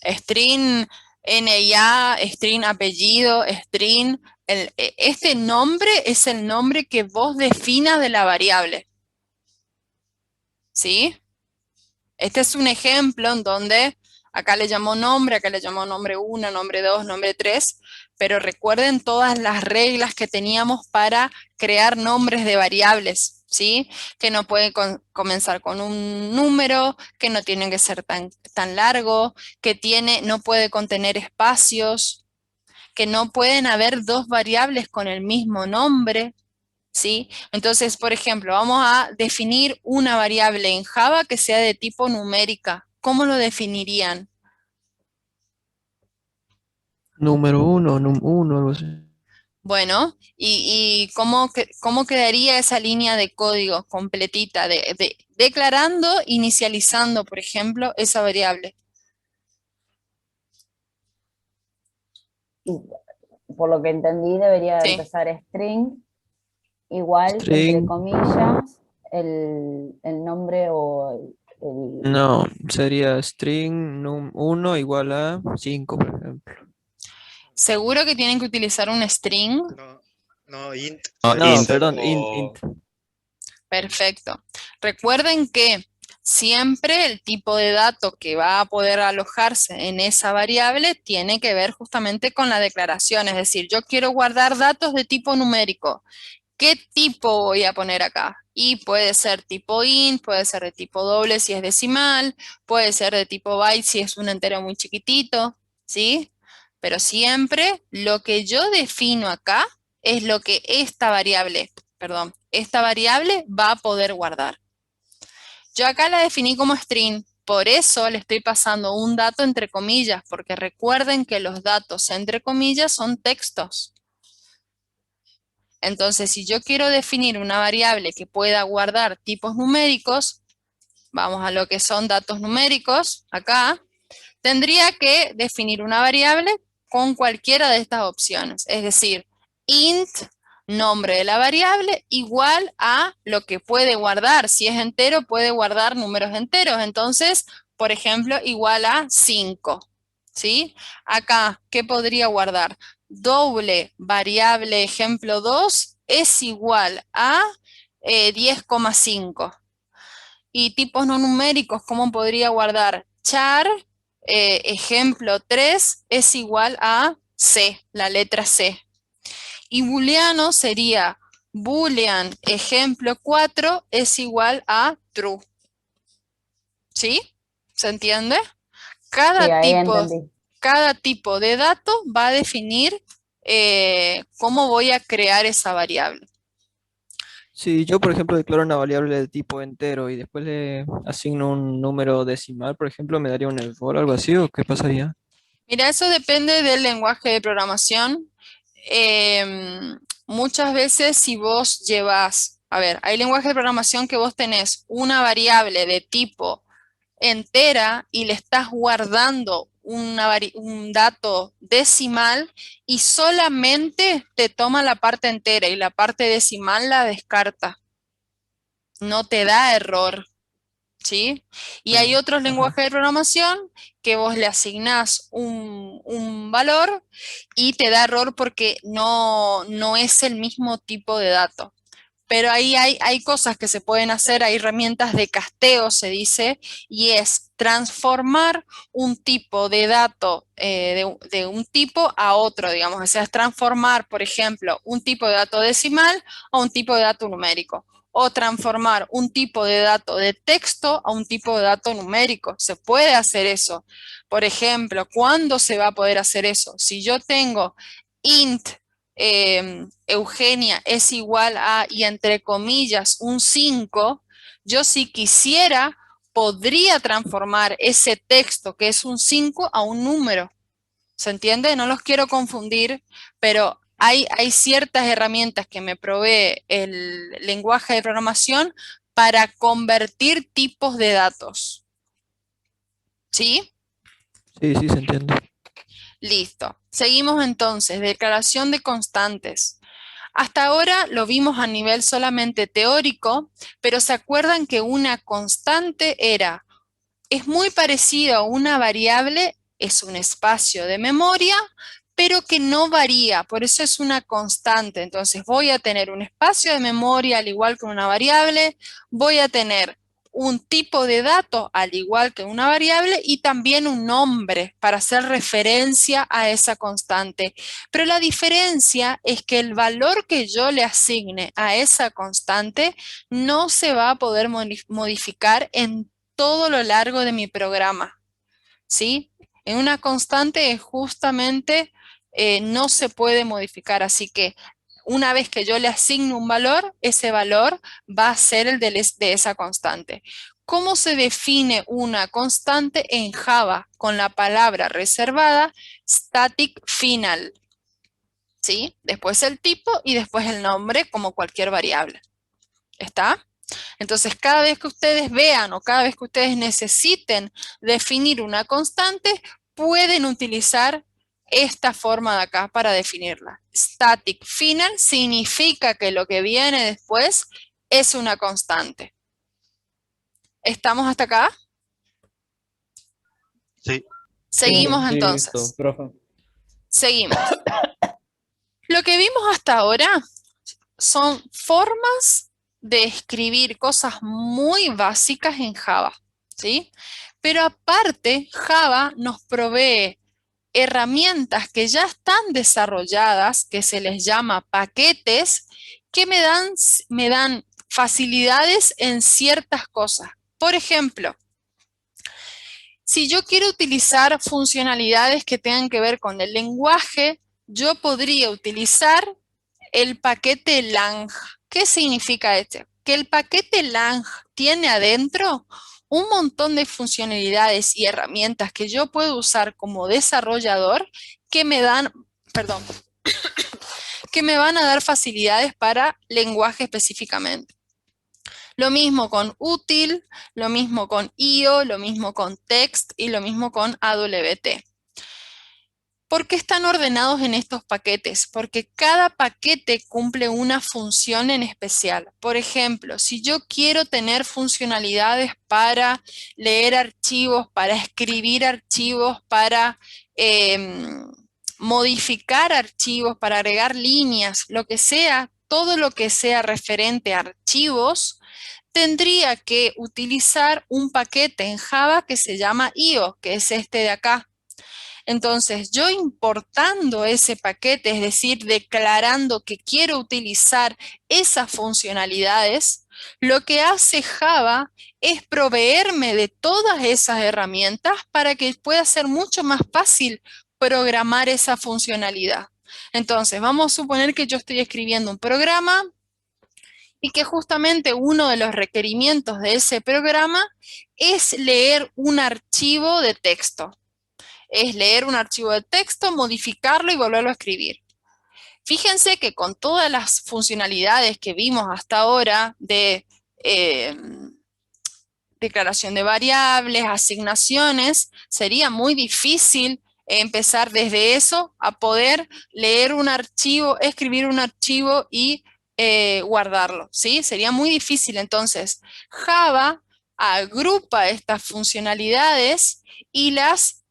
String NIA, string apellido, string. Este nombre es el nombre que vos definas de la variable. ¿Sí? Este es un ejemplo en donde acá le llamo nombre, acá le llamo nombre 1, nombre 2, nombre 3, pero recuerden todas las reglas que teníamos para crear nombres de variables, ¿sí? Que no pueden comenzar con un número, que no tienen que ser tan largo, que no puede contener espacios, que no pueden haber dos variables con el mismo nombre, ¿sí? Entonces, por ejemplo, vamos a definir una variable en Java que sea de tipo numérica. ¿Cómo lo definirían? Número uno, uno, algo así. Bueno, ¿y cómo quedaría esa línea de código completita, declarando, inicializando, por ejemplo, esa variable? Y por lo que entendí debería Sí. empezar string igual, String. entre comillas, el nombre o el... No, sería string 1 igual a 5, por ejemplo. ¿Seguro que tienen que utilizar un string? No, int. No, puede No, int. ser, perdón, o int. Perfecto. Recuerden que siempre el tipo de dato que va a poder alojarse en esa variable tiene que ver justamente con la declaración. Es decir, yo quiero guardar datos de tipo numérico. ¿Qué tipo voy a poner acá? Y puede ser tipo int, puede ser de tipo doble si es decimal, puede ser de tipo byte si es un entero muy chiquitito, ¿sí? Pero siempre lo que yo defino acá es lo que esta variable va a poder guardar. Yo acá la definí como string, por eso le estoy pasando un dato entre comillas, porque recuerden que los datos entre comillas son textos. Entonces, si yo quiero definir una variable que pueda guardar tipos numéricos, vamos a lo que son datos numéricos, acá, tendría que definir una variable con cualquiera de estas opciones. Es decir, int, nombre de la variable, igual a lo que puede guardar. Si es entero, puede guardar números enteros. Entonces, por ejemplo, igual a 5. ¿Sí? Acá, ¿qué podría guardar? Doble variable ejemplo 2 es igual a 10,5. Y tipos no numéricos, ¿cómo podría guardar? Char, ejemplo 3, es igual a C, la letra C. Y booleano sería boolean, ejemplo 4, es igual a true. ¿Sí? ¿Se entiende? Sí, ahí entendí. Cada tipo de dato va a definir cómo voy a crear esa variable. Si yo, por ejemplo, declaro una variable de tipo entero y después le asigno un número decimal, por ejemplo, ¿me daría un error o algo así o qué pasaría? Mira, eso depende del lenguaje de programación. Muchas veces si vos llevas, a ver, hay lenguajes de programación que vos tenés una variable de tipo entera y le estás guardando un dato decimal y solamente te toma la parte entera y la parte decimal la descarta. No te da error. ¿sí? Y hay otros Ajá. lenguajes de programación que vos le asignás un valor y te da error porque no es el mismo tipo de dato. Pero ahí hay cosas que se pueden hacer, hay herramientas de casteo, se dice, y es transformar un tipo de dato de un tipo a otro, digamos. O sea, es transformar, por ejemplo, un tipo de dato decimal a un tipo de dato numérico. O transformar un tipo de dato de texto a un tipo de dato numérico. Se puede hacer eso. Por ejemplo, ¿cuándo se va a poder hacer eso? Si yo tengo int Eugenia es igual a, y entre comillas, un 5, yo si quisiera podría transformar ese texto que es un 5 a un número. ¿Se entiende? No los quiero confundir, pero hay ciertas herramientas que me provee el lenguaje de programación para convertir tipos de datos. ¿Sí? Sí, sí, se entiende. Listo. Seguimos entonces. Declaración de constantes. Hasta ahora lo vimos a nivel solamente teórico, pero ¿se acuerdan que una constante es muy parecido a una variable, es un espacio de memoria, pero que no varía, por eso es una constante. Entonces voy a tener un espacio de memoria al igual que una variable, voy a tener un tipo de dato al igual que una variable y también un nombre para hacer referencia a esa constante. Pero la diferencia es que el valor que yo le asigne a esa constante no se va a poder modificar en todo lo largo de mi programa, ¿sí? En una constante justamente no se puede modificar, así que una vez que yo le asigno un valor, ese valor va a ser el de esa constante. ¿Cómo se define una constante en Java? Con la palabra reservada static final, ¿sí? Después el tipo y después el nombre como cualquier variable. ¿Está? Entonces, cada vez que ustedes vean o cada vez que ustedes necesiten definir una constante, pueden utilizar esta forma de acá para definirla. Static final significa que lo que viene después es una constante. ¿Estamos hasta acá? Sí. Seguimos Sí, entonces. listo, profe. Seguimos. Lo que vimos hasta ahora son formas de escribir cosas muy básicas en Java, ¿sí? Pero aparte, Java nos provee herramientas que ya están desarrolladas, que se les llama paquetes, que me dan facilidades en ciertas cosas. Por ejemplo, si yo quiero utilizar funcionalidades que tengan que ver con el lenguaje, yo podría utilizar el paquete lang. ¿Qué significa este? Que el paquete lang tiene adentro un montón de funcionalidades y herramientas que yo puedo usar como desarrollador que me dan, perdón, que me van a dar facilidades para lenguaje específicamente. Lo mismo con util, lo mismo con IO, lo mismo con text y lo mismo con AWT. ¿Por qué están ordenados en estos paquetes? Porque cada paquete cumple una función en especial. Por ejemplo, si yo quiero tener funcionalidades para leer archivos, para escribir archivos, para modificar archivos, para agregar líneas, lo que sea, todo lo que sea referente a archivos, tendría que utilizar un paquete en Java que se llama IO, que es este de acá. Entonces, yo importando ese paquete, es decir, declarando que quiero utilizar esas funcionalidades, lo que hace Java es proveerme de todas esas herramientas para que pueda ser mucho más fácil programar esa funcionalidad. Entonces, vamos a suponer que yo estoy escribiendo un programa y que justamente uno de los requerimientos de ese programa es leer un archivo de texto. Es leer un archivo de texto, modificarlo y volverlo a escribir. Fíjense que con todas las funcionalidades que vimos hasta ahora de declaración de variables, asignaciones, sería muy difícil empezar desde eso a poder leer un archivo, escribir un archivo y guardarlo, ¿sí? Sería muy difícil. Entonces, Java agrupa estas funcionalidades y las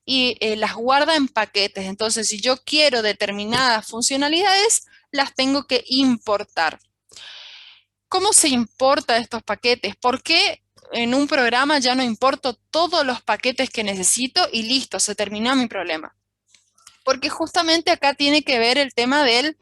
guarda en paquetes. Entonces, si yo quiero determinadas funcionalidades, las tengo que importar. ¿Cómo se importa estos paquetes? ¿Por qué en un programa ya no importo todos los paquetes que necesito y listo, se terminó mi problema? Porque justamente acá tiene que ver el tema de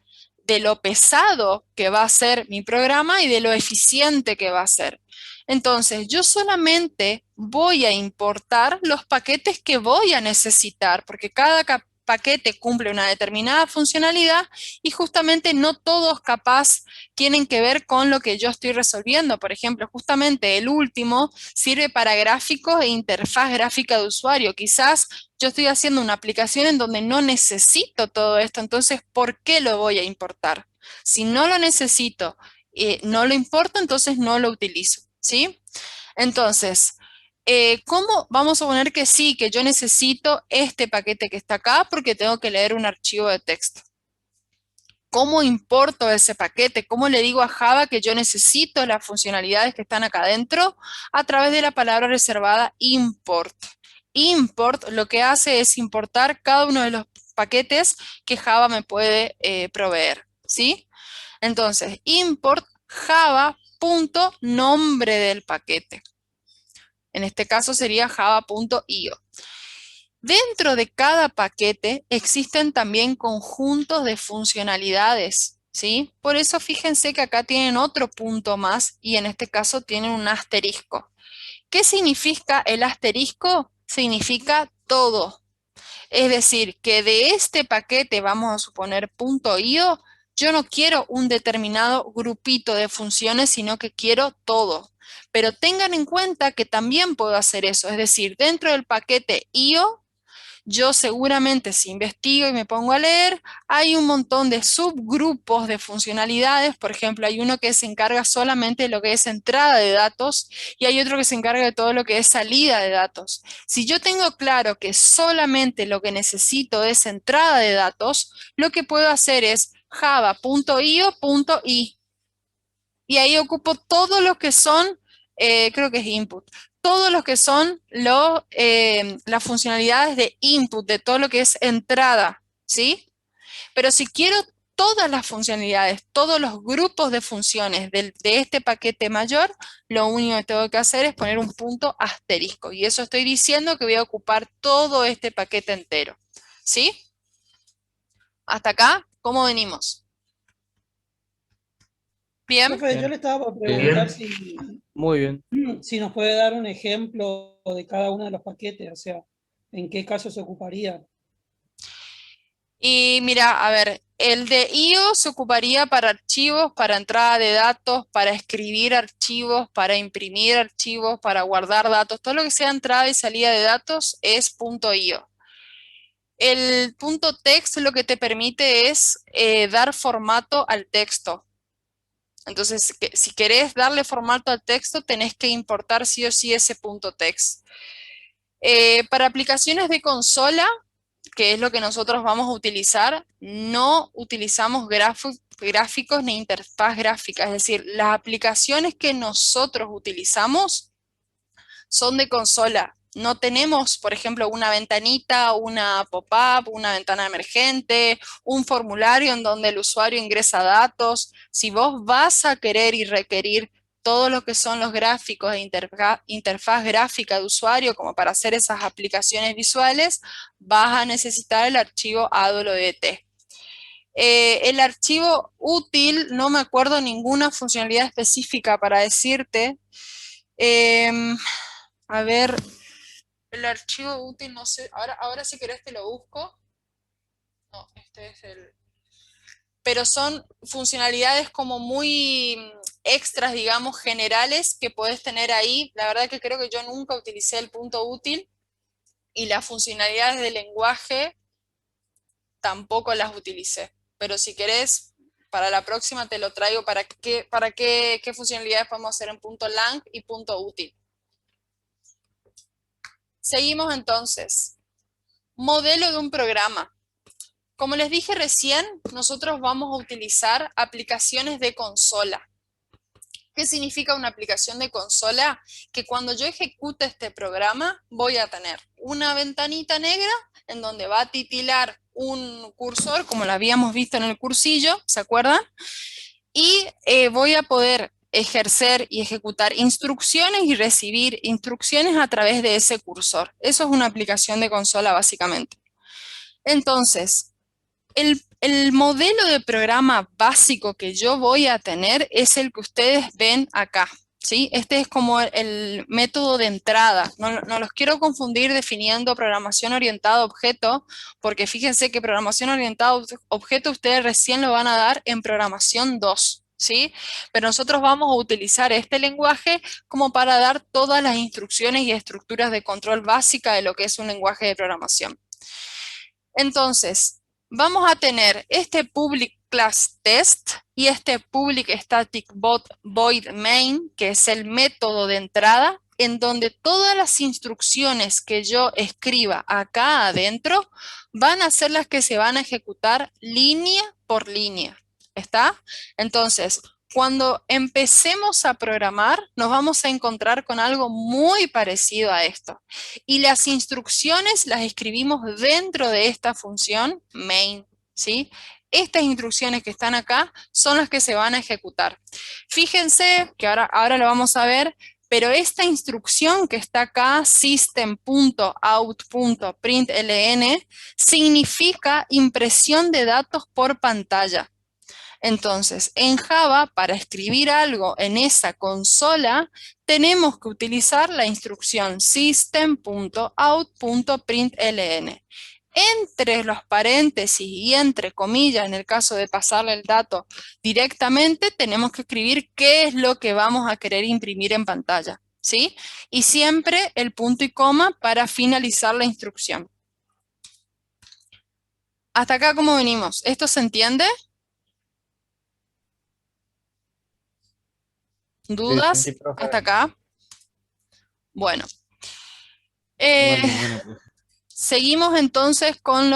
lo pesado que va a ser mi programa y de lo eficiente que va a ser. Entonces, yo solamente voy a importar los paquetes que voy a necesitar, porque cada paquete cumple una determinada funcionalidad y justamente no todos capaz tienen que ver con lo que yo estoy resolviendo. Por ejemplo, justamente el último sirve para gráficos e interfaz gráfica de usuario. Quizás yo estoy haciendo una aplicación en donde no necesito todo esto, entonces, ¿por qué lo voy a importar? Si no lo necesito, no lo importo, entonces no lo utilizo, ¿sí? Entonces, ¿cómo? Vamos a poner que sí, que yo necesito este paquete que está acá porque tengo que leer un archivo de texto. ¿Cómo importo ese paquete? ¿Cómo le digo a Java que yo necesito las funcionalidades que están acá adentro? A través de la palabra reservada import. Import lo que hace es importar cada uno de los paquetes que Java me puede proveer, ¿sí? Entonces, import java.nombre del paquete. En este caso sería java.io. Dentro de cada paquete existen también conjuntos de funcionalidades, ¿sí? Por eso fíjense que acá tienen otro punto más y en este caso tienen un asterisco. ¿Qué significa el asterisco? Significa todo. Es decir, que de este paquete, vamos a suponer .io, yo no quiero un determinado grupito de funciones, sino que quiero todo. Pero tengan en cuenta que también puedo hacer eso, es decir, dentro del paquete io, yo seguramente si investigo y me pongo a leer, hay un montón de subgrupos de funcionalidades. Por ejemplo, hay uno que se encarga solamente de lo que es entrada de datos y hay otro que se encarga de todo lo que es salida de datos. Si yo tengo claro que solamente lo que necesito es entrada de datos, lo que puedo hacer es java.io.i y ahí ocupo todo lo que son, creo que es input, todo lo que son las funcionalidades de input, de todo lo que es entrada, ¿sí? Pero si quiero todas las funcionalidades, todos los grupos de funciones de este paquete mayor, lo único que tengo que hacer es poner un punto asterisco. Y eso estoy diciendo que voy a ocupar todo este paquete entero, ¿sí? Hasta acá, ¿cómo venimos? ¿Bien? Profe, yo le estaba por preguntar si, Muy bien. si nos puede dar un ejemplo de cada uno de los paquetes, o sea, en qué caso se ocuparía. Y mira, a ver, el de IO se ocuparía para archivos, para entrada de datos, para escribir archivos, para imprimir archivos, para guardar datos. Todo lo que sea entrada y salida de datos es .io. El .text lo que te permite es dar formato al texto. Entonces, si querés darle formato al texto, tenés que importar sí o sí ese .text. Para aplicaciones de consola, que es lo que nosotros vamos a utilizar, no utilizamos gráficos ni interfaz gráfica. Es decir, las aplicaciones que nosotros utilizamos son de consola. No tenemos, por ejemplo, una ventanita, una pop-up, una ventana emergente, un formulario en donde el usuario ingresa datos. Si vos vas a querer y requerir todo lo que son los gráficos de interfaz gráfica de usuario, como para hacer esas aplicaciones visuales, vas a necesitar el archivo ADOLODT. El archivo útil, no me acuerdo ninguna funcionalidad específica para decirte. A ver, el archivo útil, no sé, ahora si querés te lo busco. No, este es el... Pero son funcionalidades como muy extras, digamos, generales que podés tener ahí. La verdad que creo que yo nunca utilicé el punto útil y las funcionalidades de lenguaje tampoco las utilicé. Pero si querés, para la próxima te lo traigo para qué funcionalidades podemos hacer en punto lang y punto útil. Seguimos entonces. Modelo de un programa. Como les dije recién, nosotros vamos a utilizar aplicaciones de consola. ¿Qué significa una aplicación de consola? Que cuando yo ejecute este programa voy a tener una ventanita negra en donde va a titilar un cursor, como lo habíamos visto en el cursillo, ¿se acuerdan? Y voy a poder ejercer y ejecutar instrucciones y recibir instrucciones a través de ese cursor. Eso es una aplicación de consola básicamente. Entonces, el modelo de programa básico que yo voy a tener es el que ustedes ven acá, ¿sí? Este es como el método de entrada. No los quiero confundir definiendo programación orientada a objeto, porque fíjense que programación orientada a objeto ustedes recién lo van a dar en programación 2, ¿sí? Pero nosotros vamos a utilizar este lenguaje como para dar todas las instrucciones y estructuras de control básica de lo que es un lenguaje de programación. Entonces, vamos a tener este public class test y este public static void main, que es el método de entrada, en donde todas las instrucciones que yo escriba acá adentro van a ser las que se van a ejecutar línea por línea. ¿Está? Entonces, cuando empecemos a programar, nos vamos a encontrar con algo muy parecido a esto. Y las instrucciones las escribimos dentro de esta función main, ¿sí? Estas instrucciones que están acá son las que se van a ejecutar. Fíjense que ahora lo vamos a ver, pero esta instrucción que está acá, system.out.println, significa impresión de datos por pantalla. Entonces, en Java, para escribir algo en esa consola, tenemos que utilizar la instrucción system.out.println. Entre los paréntesis y entre comillas, en el caso de pasarle el dato directamente, tenemos que escribir qué es lo que vamos a querer imprimir en pantalla, ¿sí? Y siempre el punto y coma para finalizar la instrucción. ¿Hasta acá cómo venimos? ¿Esto se entiende? ¿Dudas? Sí, profe. ¿Hasta acá? Bueno. Seguimos entonces con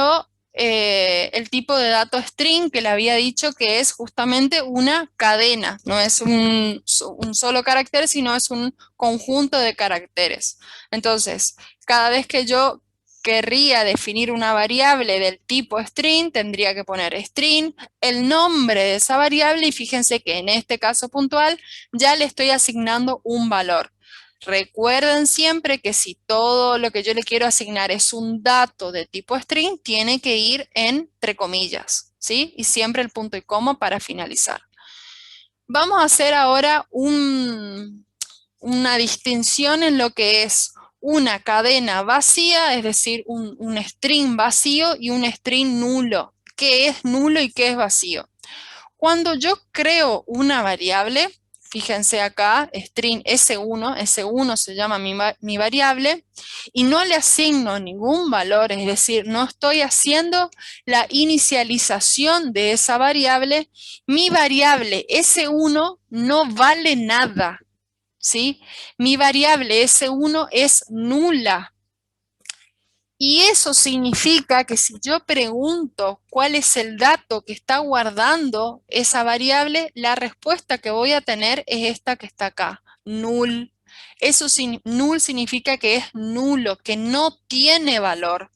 el tipo de dato string que le había dicho que es justamente una cadena. No es un solo carácter, sino es un conjunto de caracteres. Entonces, cada vez que yo querría definir una variable del tipo string, tendría que poner string, el nombre de esa variable, y fíjense que en este caso puntual ya le estoy asignando un valor. Recuerden siempre que si todo lo que yo le quiero asignar es un dato de tipo string, tiene que ir entre comillas, ¿sí? Y siempre el punto y coma para finalizar. Vamos a hacer ahora una distinción en lo que es una cadena vacía, es decir, un string vacío y un string nulo. ¿Qué es nulo y qué es vacío? Cuando yo creo una variable, fíjense acá, string S1 se llama mi variable, y no le asigno ningún valor, es decir, no estoy haciendo la inicialización de esa variable, mi variable S1 no vale nada, ¿sí? Mi variable S1 es nula. Y eso significa que si yo pregunto cuál es el dato que está guardando esa variable, la respuesta que voy a tener es esta que está acá, null. Eso null significa que es nulo, que no tiene valor.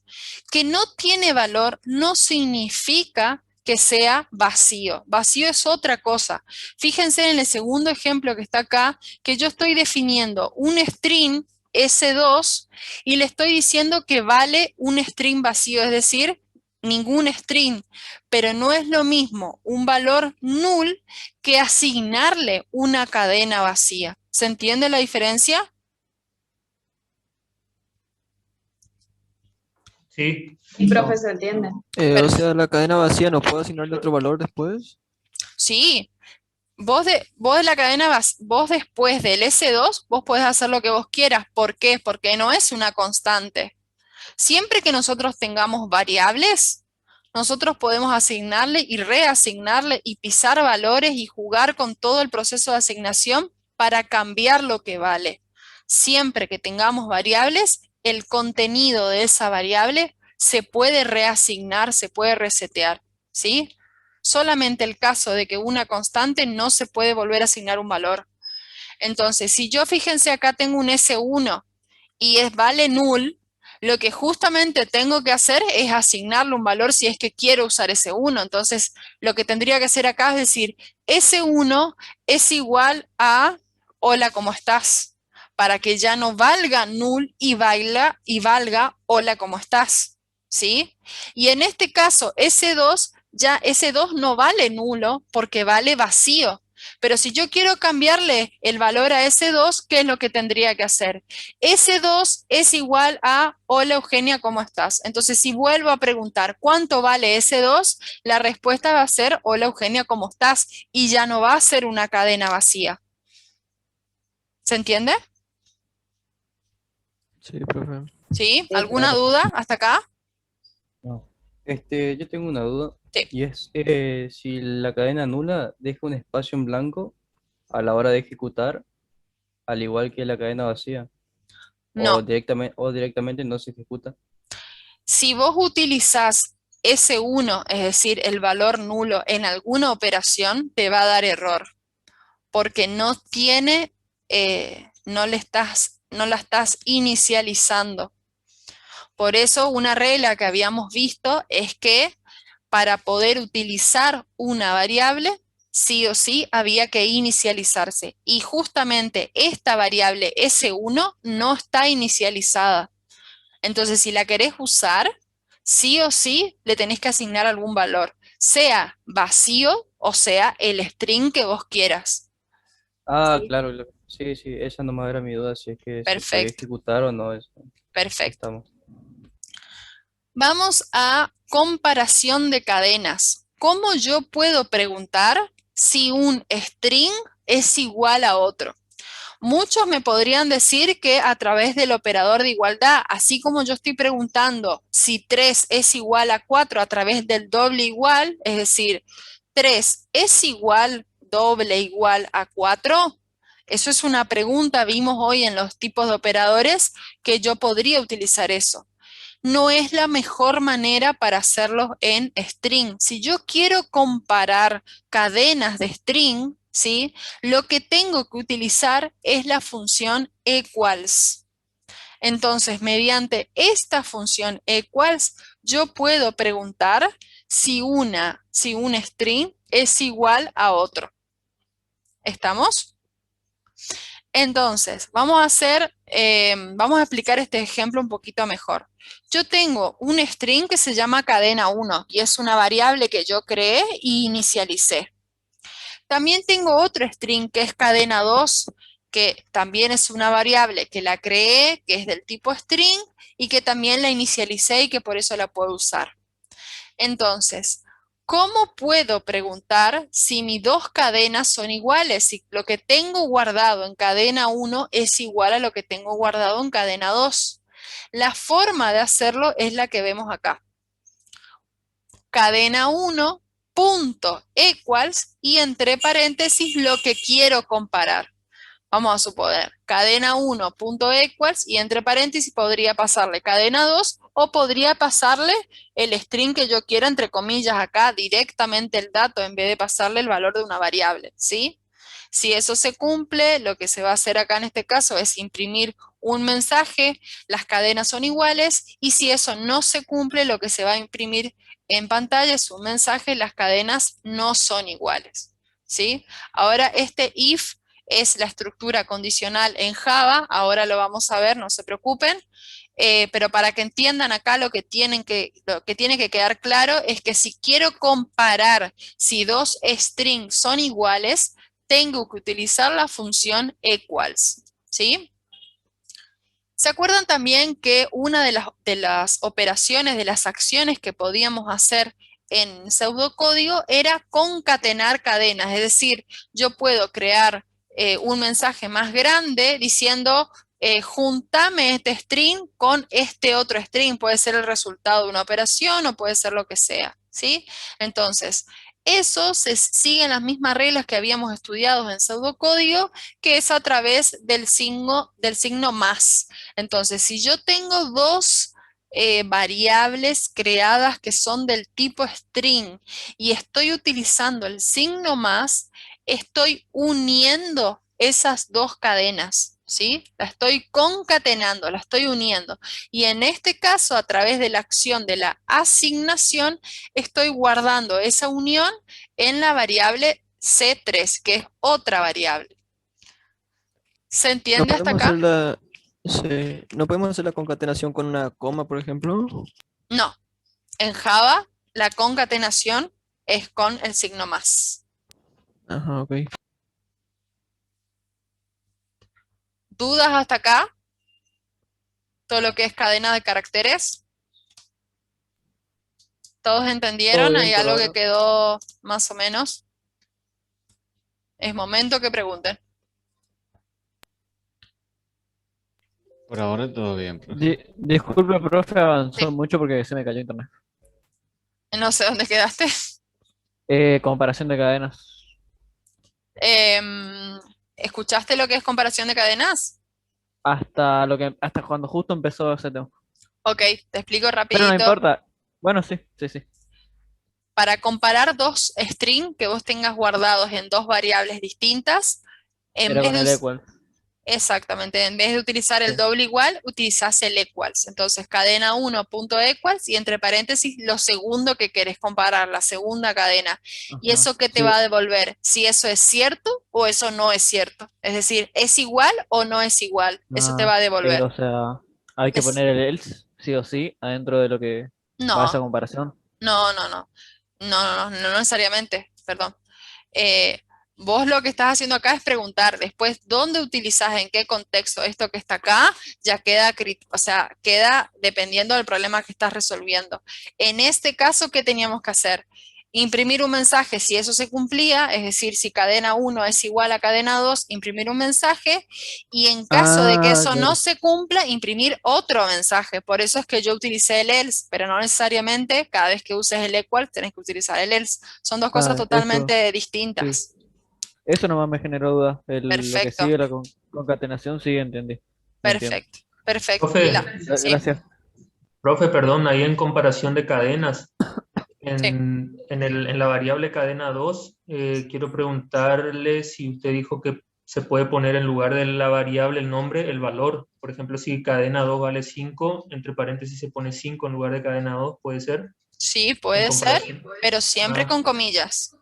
Que no tiene valor no significa que sea vacío. Vacío es otra cosa. Fíjense en el segundo ejemplo que está acá, que yo estoy definiendo un string S2 y le estoy diciendo que vale un string vacío, es decir, ningún string, pero no es lo mismo un valor null que asignarle una cadena vacía. ¿Se entiende la diferencia? Sí. Sí, profe, se entiende. O sea, la cadena vacía no puedo asignarle otro valor después. Sí. Vos después del S2, vos podés hacer lo que vos quieras. ¿Por qué? Porque no es una constante. Siempre que nosotros tengamos variables, nosotros podemos asignarle y reasignarle y pisar valores y jugar con todo el proceso de asignación para cambiar lo que vale. Siempre que tengamos variables, el contenido de esa variable se puede reasignar, se puede resetear, ¿sí? Solamente el caso de que una constante no se puede volver a asignar un valor. Entonces, si yo, fíjense, acá tengo un S1 y vale null, lo que justamente tengo que hacer es asignarle un valor si es que quiero usar S1. Entonces, lo que tendría que hacer acá es decir, S1 es igual a hola, ¿cómo estás? Para que ya no valga null y valga hola, ¿cómo estás? ¿Sí? Y en este caso, S2, ya S2 no vale nulo porque vale vacío. Pero si yo quiero cambiarle el valor a S2, ¿qué es lo que tendría que hacer? S2 es igual a hola Eugenia, ¿cómo estás? Entonces, si vuelvo a preguntar ¿cuánto vale S2? La respuesta va a ser hola Eugenia, ¿cómo estás? Y ya no va a ser una cadena vacía. ¿Se entiende? Sí, profe. ¿Sí? Sí, ¿Alguna profe. duda hasta acá? No. Yo tengo una duda Sí. y es si la cadena nula deja un espacio en blanco a la hora de ejecutar, al igual que la cadena vacía, No. o directamente no se ejecuta. Si vos utilizás S1, es decir, el valor nulo en alguna operación, te va a dar error, porque no tiene, no la estás inicializando. Por eso una regla que habíamos visto es que para poder utilizar una variable, sí o sí había que inicializarse. Y justamente esta variable S1 no está inicializada. Entonces, si la querés usar, sí o sí le tenés que asignar algún valor, sea vacío o sea el string que vos quieras. Ah, ¿Sí? claro, sí, sí, esa nomás era mi duda, si es que se podía Perfecto, ejecutar o no, eso. perfecto. Estamos. Vamos a comparación de cadenas. ¿Cómo yo puedo preguntar si un string es igual a otro? Muchos me podrían decir que a través del operador de igualdad, así como yo estoy preguntando si 3 es igual a 4 a través del doble igual, es decir, 3 es igual, doble igual a 4. Eso es una pregunta, vimos hoy en los tipos de operadores, que yo podría utilizar eso. No es la mejor manera para hacerlo en string. Si yo quiero comparar cadenas de string, ¿sí? Lo que tengo que utilizar es la función equals. Entonces, mediante esta función equals, yo puedo preguntar si un string es igual a otro. ¿Estamos? Entonces, vamos a explicar este ejemplo un poquito mejor. Yo tengo un string que se llama cadena 1 y es una variable que yo creé y inicialicé. También tengo otro string que es cadena 2, que también es una variable que la creé, que es del tipo string y que también la inicialicé y que por eso la puedo usar. Entonces, ¿cómo puedo preguntar si mis dos cadenas son iguales? Si lo que tengo guardado en cadena 1 es igual a lo que tengo guardado en cadena 2. La forma de hacerlo es la que vemos acá. Cadena 1 punto equals y entre paréntesis lo que quiero comparar. Vamos a suponer cadena 1 punto equals y entre paréntesis podría pasarle cadena 2 o podría pasarle el string que yo quiera, entre comillas, acá directamente el dato en vez de pasarle el valor de una variable, ¿sí? Si eso se cumple, lo que se va a hacer acá en este caso es imprimir un mensaje, las cadenas son iguales, y si eso no se cumple, lo que se va a imprimir en pantalla es un mensaje, las cadenas no son iguales, ¿sí? Ahora este if es la estructura condicional en Java, ahora lo vamos a ver, no se preocupen, pero para que entiendan acá lo que tiene que quedar claro es que si quiero comparar si dos strings son iguales, tengo que utilizar la función equals, ¿sí? ¿Se acuerdan también que una de las operaciones, de las acciones que podíamos hacer en pseudocódigo era concatenar cadenas? Es decir, yo puedo crear un mensaje más grande diciendo juntame este string con este otro string. Puede ser el resultado de una operación o puede ser lo que sea, ¿sí? Entonces, eso se siguen las mismas reglas que habíamos estudiado en pseudocódigo, que es a través del signo más. Entonces, si yo tengo dos variables creadas que son del tipo string y estoy utilizando el signo más, estoy uniendo esas dos cadenas, ¿sí? La estoy concatenando, la estoy uniendo. Y en este caso, a través de la acción de la asignación, estoy guardando esa unión en la variable C3, que es otra variable. ¿Se ¿No entiende hasta podemos acá? hacer la, sí, no podemos hacer la concatenación con una coma, por ejemplo? No. En Java, la concatenación es con el signo más. Ajá, ok. ¿Dudas hasta acá? Todo lo que es cadena de caracteres. ¿Todos Todo entendieron? bien ¿Hay por algo que ahora. quedó más o menos? Es momento que pregunten. Por ahora todo bien, profe. Disculpe, profe, avanzó Sí. mucho porque se me cayó internet. No sé dónde quedaste. Comparación de cadenas. ¿Escuchaste lo que es comparación de cadenas? Hasta cuando justo empezó ese tema. Ok, te explico Pero no rapidito. importa. Bueno, sí, sí, sí. Para comparar dos strings que vos tengas guardados en dos variables distintas, en Era vez con de, el equal. exactamente, en vez de utilizar el Sí. doble igual, utilizás el equals. Entonces, cadena 1.equals y entre paréntesis lo segundo que querés comparar, la segunda cadena. ¿Y Ajá. eso qué te Sí. va a devolver? Si eso es cierto o eso no es cierto. Es decir, ¿es igual o no es igual? Eso te va a devolver. O sea, hay que Es, poner el else, sí o sí, adentro de lo que va a esa no, comparación. no, no, no. No, no, no, no necesariamente, perdón. Eh, Vos lo que estás haciendo acá es preguntar después dónde utilizás, en qué contexto esto que está acá, ya queda, o sea, queda dependiendo del problema que estás resolviendo. En este caso, ¿qué teníamos que hacer? Imprimir un mensaje si eso se cumplía, es decir, si cadena 1 es igual a cadena 2, imprimir un mensaje, y en caso de que Ah, eso no claro. se cumpla, imprimir otro mensaje. Por eso es que yo utilicé el else, pero no necesariamente cada vez que uses el equal tenés que utilizar el else. Son dos cosas Ah, eso, totalmente sí. distintas. Eso nomás me generó duda. Lo que Perfecto, sigue la concatenación, sí, entendí. Entiendo. perfecto, perfecto. Y la, Profe, sí, Gracias. profe, perdón, ahí en comparación de cadenas, sí, en la variable cadena 2, quiero preguntarle si usted dijo que se puede poner en lugar de la variable el nombre, el valor. Por ejemplo, si cadena 2 vale 5, entre paréntesis se pone 5 en lugar de cadena 2, ¿puede ser? sí, En puede ser, comparación. pero siempre Ah, con comillas,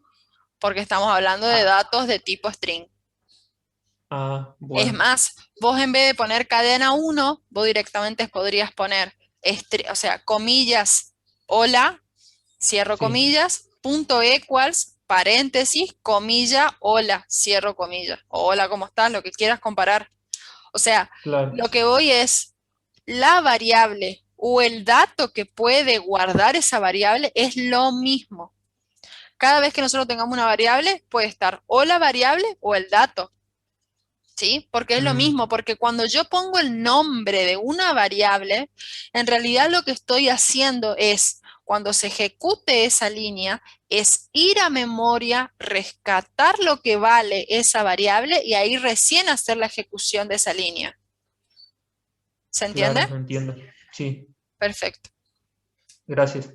porque estamos hablando de ah, datos de tipo string. Es bueno, más, vos en vez de poner cadena 1, vos directamente podrías poner, o sea, comillas, hola, cierro sí, comillas, punto equals, paréntesis, comilla, hola, cierro comillas. O hola, ¿cómo estás? Lo que quieras comparar. O sea, claro. lo que voy es la variable o el dato que puede guardar esa variable es lo mismo. Cada vez que nosotros tengamos una variable, puede estar o la variable o el dato. ¿Sí? Porque es lo Mm, mismo, porque cuando yo pongo el nombre de una variable, en realidad lo que estoy haciendo es, cuando se ejecute esa línea, es ir a memoria, rescatar lo que vale esa variable y ahí recién hacer la ejecución de esa línea. ¿Se entiende? claro, entiendo. Sí, Perfecto. gracias.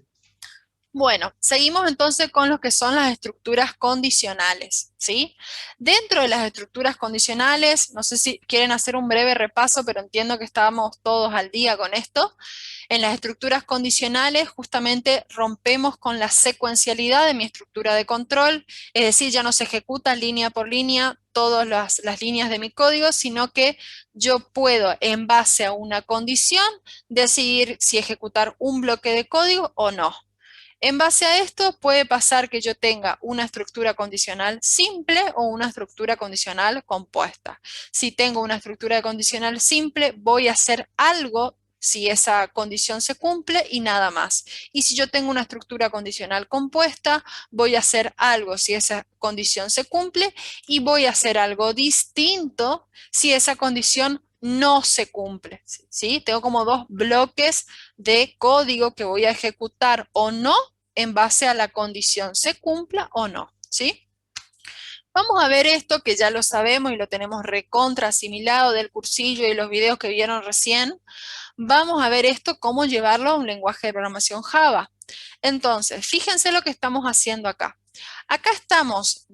Bueno, seguimos entonces con lo que son las estructuras condicionales, ¿sí? Dentro de las estructuras condicionales, no sé si quieren hacer un breve repaso, pero entiendo que estábamos todos al día con esto. En las estructuras condicionales, justamente rompemos con la secuencialidad de mi estructura de control, es decir, ya no se ejecuta línea por línea todas las líneas de mi código, sino que yo puedo, en base a una condición, decidir si ejecutar un bloque de código o no. En base a esto puede pasar que yo tenga una estructura condicional simple o una estructura condicional compuesta. Si tengo una estructura condicional simple, voy a hacer algo si esa condición se cumple y nada más. Y si yo tengo una estructura condicional compuesta, voy a hacer algo si esa condición se cumple y voy a hacer algo distinto si esa condición no se cumple. ¿Sí? Tengo como dos bloques de código que voy a ejecutar o no en base a la condición, se cumpla o no, ¿sí? Vamos a ver esto que ya lo sabemos y lo tenemos recontra asimilado del cursillo y los videos que vieron recién. Vamos a ver esto, cómo llevarlo a un lenguaje de programación Java. Entonces, fíjense lo que estamos haciendo acá. Acá estamos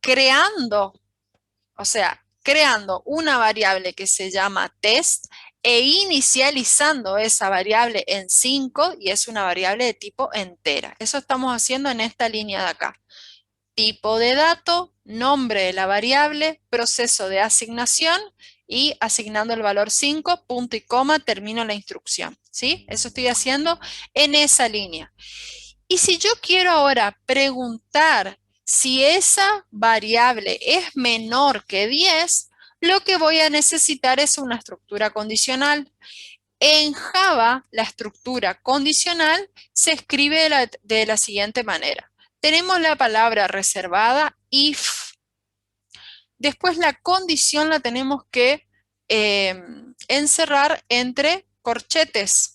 creando, o sea, creando una variable que se llama test e inicializando esa variable en 5 y es una variable de tipo entera. Eso estamos haciendo en esta línea de acá. Tipo de dato, nombre de la variable, proceso de asignación y asignando el valor 5, punto y coma, termino la instrucción. ¿Sí? Eso estoy haciendo en esa línea. Y si yo quiero ahora preguntar si esa variable es menor que 10, lo que voy a necesitar es una estructura condicional. En Java, la estructura condicional se escribe de la siguiente manera. Tenemos la palabra reservada, if. Después la condición la tenemos que encerrar entre corchetes.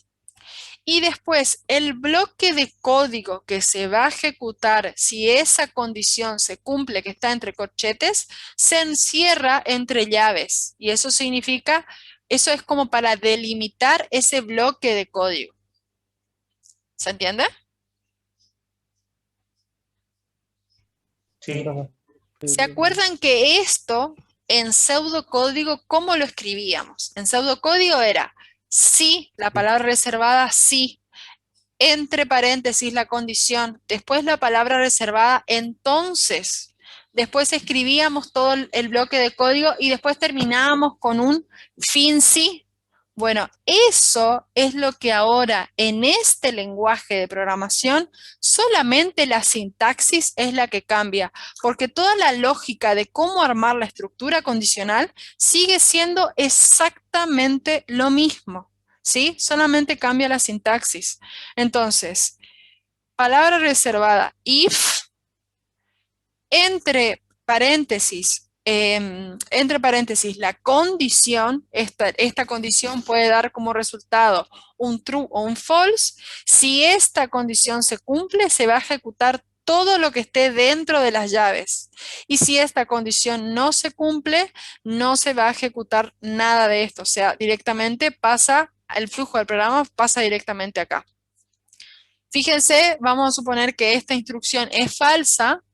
Y después el bloque de código que se va a ejecutar si esa condición se cumple, que está entre corchetes, se encierra entre llaves. Y eso significa, eso es como para delimitar ese bloque de código. ¿Se entiende? Sí. ¿Se acuerdan que esto en pseudocódigo, cómo lo escribíamos? En pseudocódigo era sí, la palabra reservada, sí, entre paréntesis la condición, después la palabra reservada, entonces, después escribíamos todo el bloque de código y después terminábamos con un fin sí. Bueno, eso es lo que ahora en este lenguaje de programación solamente la sintaxis es la que cambia, porque toda la lógica de cómo armar la estructura condicional sigue siendo exactamente lo mismo, ¿sí? Solamente cambia la sintaxis. Entonces, palabra reservada, if, entre paréntesis, la condición, esta condición puede dar como resultado un true o un false. Si esta condición se cumple, se va a ejecutar todo lo que esté dentro de las llaves. Y si esta condición no se cumple, no se va a ejecutar nada de esto. O sea, directamente pasa, el flujo del programa pasa directamente acá. Fíjense, vamos a suponer que esta instrucción es falsa.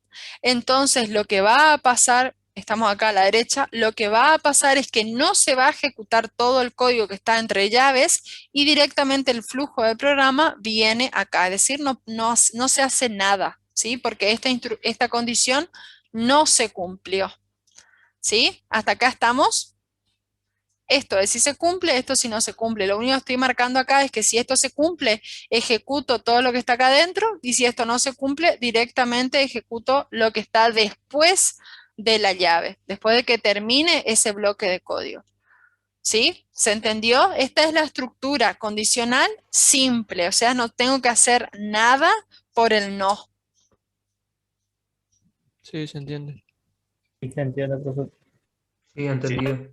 Entonces lo que va a pasar, estamos acá a la derecha, lo que va a pasar es que no se va a ejecutar todo el código que está entre llaves y directamente el flujo del programa viene acá, es decir, no se hace nada, ¿sí? Porque esta condición no se cumplió, ¿sí? Hasta acá estamos. Esto es si se cumple, esto si no se cumple. Lo único que estoy marcando acá es que si esto se cumple, ejecuto todo lo que está acá adentro, y si esto no se cumple, directamente ejecuto lo que está después de la llave, después de que termine ese bloque de código. ¿Sí? ¿Se entendió? Esta es la estructura condicional simple, o sea, no tengo que hacer nada por el no. Sí, se entiende. Sí, se entiende, profesor. Sí, entendido.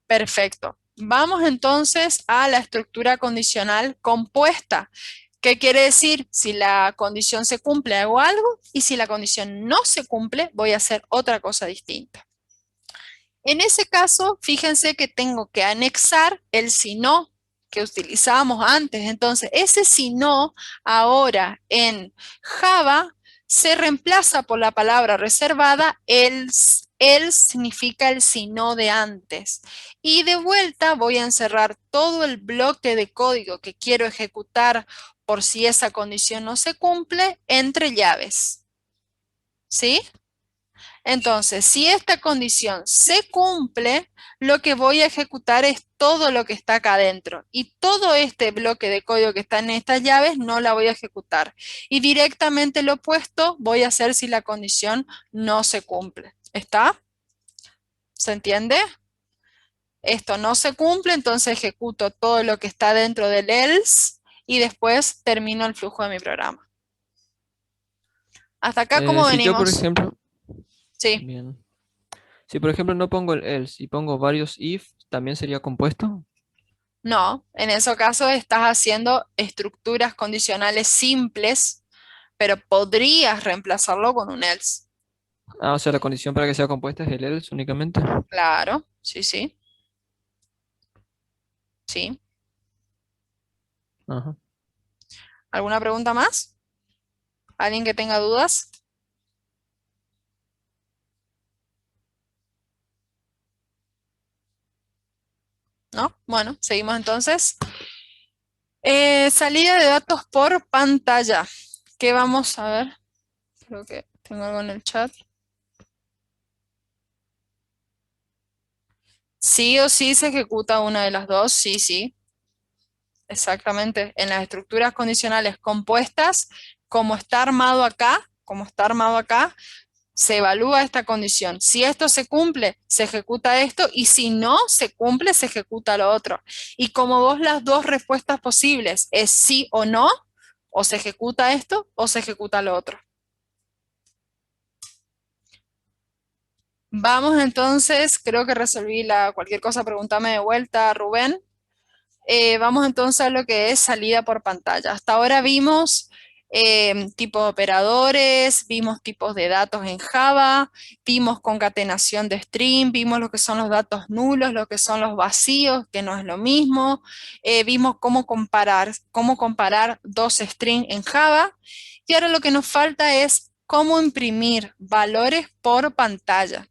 Perfecto. Vamos entonces a la estructura condicional compuesta. ¿Qué quiere decir? Si la condición se cumple, hago algo, y si la condición no se cumple, voy a hacer otra cosa distinta. En ese caso, fíjense que tengo que anexar el si no que utilizábamos antes. Entonces, ese si no, ahora en Java, se reemplaza por la palabra reservada, else. Else significa el si no de antes. Y de vuelta voy a encerrar todo el bloque de código que quiero ejecutar por si esa condición no se cumple entre llaves. ¿Sí? Entonces, si esta condición se cumple, lo que voy a ejecutar es todo lo que está acá adentro. Y todo este bloque de código que está en estas llaves no la voy a ejecutar. Y directamente lo opuesto voy a hacer si la condición no se cumple. ¿Está? ¿Se entiende? Esto no se cumple, entonces ejecuto todo lo que está dentro del else y después termino el flujo de mi programa. Hasta acá, ¿cómo Si yo, por venimos? ejemplo, Sí. bien. Si por ejemplo no pongo el else y pongo varios if, ¿también sería compuesto? No, en ese caso estás haciendo estructuras condicionales simples, pero podrías reemplazarlo con un else. Ah, o sea, la condición para que sea compuesta es el else únicamente. Claro, sí, sí. Sí. Ajá. ¿Alguna pregunta más? ¿Alguien que tenga dudas? ¿No? Bueno, seguimos entonces. Salida de datos por pantalla. ¿Qué vamos a ver? Creo que tengo algo en el chat. Sí o sí se ejecuta una de las dos, sí, sí. Exactamente. En las estructuras condicionales compuestas, como está armado acá, se evalúa esta condición. Si esto se cumple, se ejecuta esto, y si no se cumple, se ejecuta lo otro. Y como vos las dos respuestas posibles es sí o no, o se ejecuta esto o se ejecuta lo otro. Vamos entonces, creo que resolví cualquier cosa, pregúntame de vuelta, Rubén. Vamos entonces a lo que es salida por pantalla. Hasta ahora vimos tipo de operadores, vimos tipos de datos en Java, vimos concatenación de string, vimos lo que son los datos nulos, lo que son los vacíos, que no es lo mismo, vimos cómo comparar dos strings en Java, y ahora lo que nos falta es cómo imprimir valores por pantalla.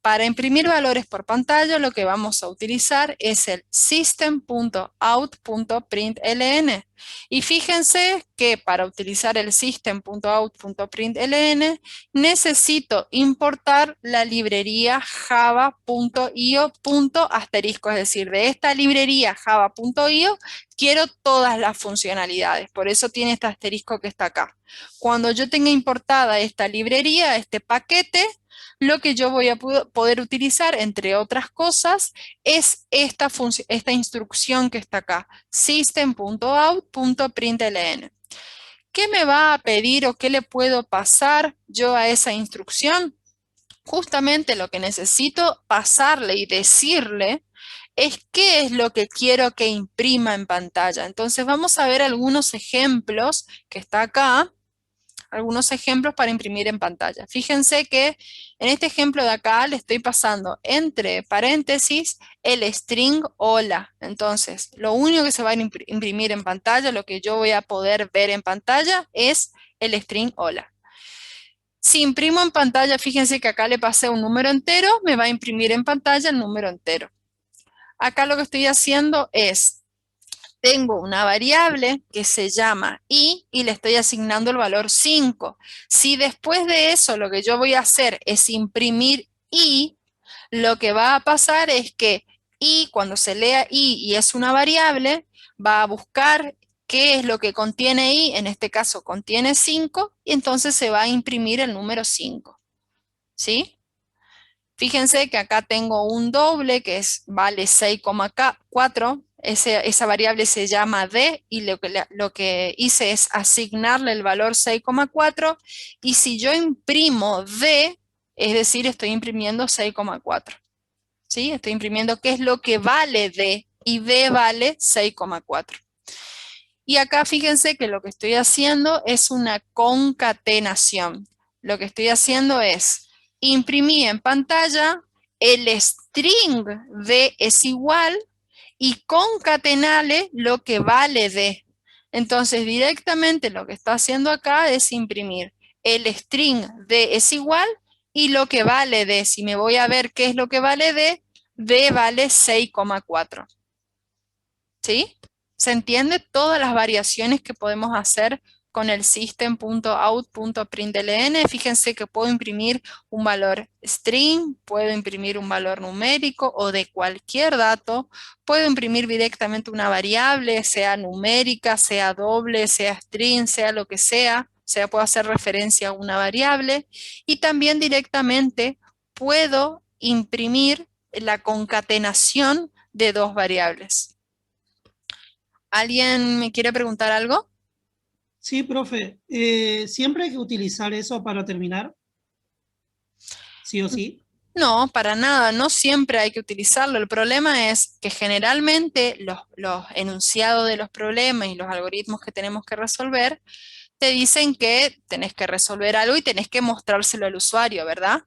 Para imprimir valores por pantalla, lo que vamos a utilizar es el system.out.println. Y fíjense que para utilizar el system.out.println necesito importar la librería java.io. Es decir, de esta librería java.io quiero todas las funcionalidades. Por eso tiene este asterisco que está acá. Cuando yo tenga importada esta librería, este paquete, lo que yo voy a poder utilizar, entre otras cosas, es esta instrucción que está acá, system.out.println. ¿Qué me va a pedir o qué le puedo pasar yo a esa instrucción? Justamente lo que necesito pasarle y decirle es qué es lo que quiero que imprima en pantalla. Entonces vamos a ver algunos ejemplos que está acá. Algunos ejemplos para imprimir en pantalla. Fíjense que en este ejemplo de acá le estoy pasando entre paréntesis el string hola. Entonces, lo único que se va a imprimir en pantalla, lo que yo voy a poder ver en pantalla es el string hola. Si imprimo en pantalla, fíjense que acá le pasé un número entero, me va a imprimir en pantalla el número entero. Acá lo que estoy haciendo es, tengo una variable que se llama i y le estoy asignando el valor 5. Si después de eso lo que yo voy a hacer es imprimir i, lo que va a pasar es que i, cuando se lea i y es una variable, va a buscar qué es lo que contiene i, en este caso contiene 5, y entonces se va a imprimir el número 5. ¿Sí? Fíjense que acá tengo un doble que vale 6,4. Esa variable se llama d y lo que hice es asignarle el valor 6,4. Y si yo imprimo d, es decir, estoy imprimiendo 6,4. ¿Sí? Estoy imprimiendo qué es lo que vale d y d vale 6,4. Y acá fíjense que lo que estoy haciendo es una concatenación. Lo que estoy haciendo es imprimí en pantalla el string d es igual y concatenale lo que vale d. Entonces directamente lo que está haciendo acá es imprimir el string d es igual y lo que vale d. Si me voy a ver qué es lo que vale d vale 6,4. ¿Sí? ¿Se entiende todas las variaciones que podemos hacer con el system.out.println? Fíjense que puedo imprimir un valor string, puedo imprimir un valor numérico o de cualquier dato, puedo imprimir directamente una variable, sea numérica, sea doble, sea string, sea lo que sea, puedo hacer referencia a una variable, y también directamente puedo imprimir la concatenación de dos variables. ¿Alguien me quiere preguntar algo? Sí, profe. ¿Siempre hay que utilizar eso para terminar? ¿Sí o sí? No, para nada. No siempre hay que utilizarlo. El problema es que generalmente los enunciados de los problemas y los algoritmos que tenemos que resolver te dicen que tenés que resolver algo y tenés que mostrárselo al usuario, ¿verdad?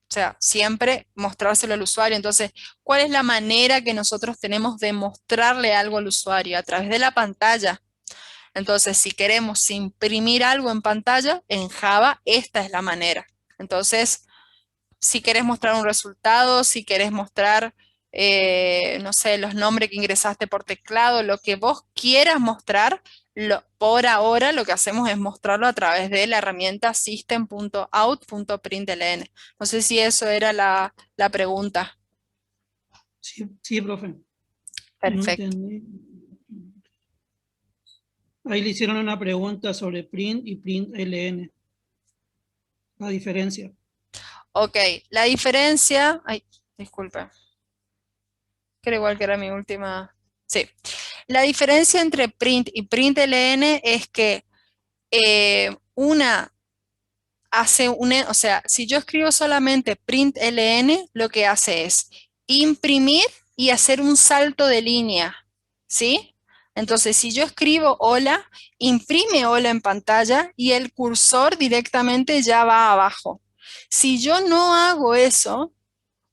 O sea, siempre mostrárselo al usuario. Entonces, ¿cuál es la manera que nosotros tenemos de mostrarle algo al usuario? A través de la pantalla. Entonces, si queremos imprimir algo en pantalla, en Java, esta es la manera. Entonces, si querés mostrar un resultado, si querés mostrar no sé, los nombres que ingresaste por teclado, lo que vos quieras mostrar, por ahora lo que hacemos es mostrarlo a través de la herramienta system.out.println. No sé si eso era la pregunta. Sí, sí, profe. No Perfecto. entendí. Ahí le hicieron una pregunta sobre print y println. La diferencia. Ok, la diferencia, ay, disculpe. Creo igual que era mi última, sí. La diferencia entre print y println es que una hace o sea, si yo escribo solamente println, lo que hace es imprimir y hacer un salto de línea, ¿sí? Entonces, si yo escribo hola, imprime hola en pantalla y el cursor directamente ya va abajo. Si yo no hago eso,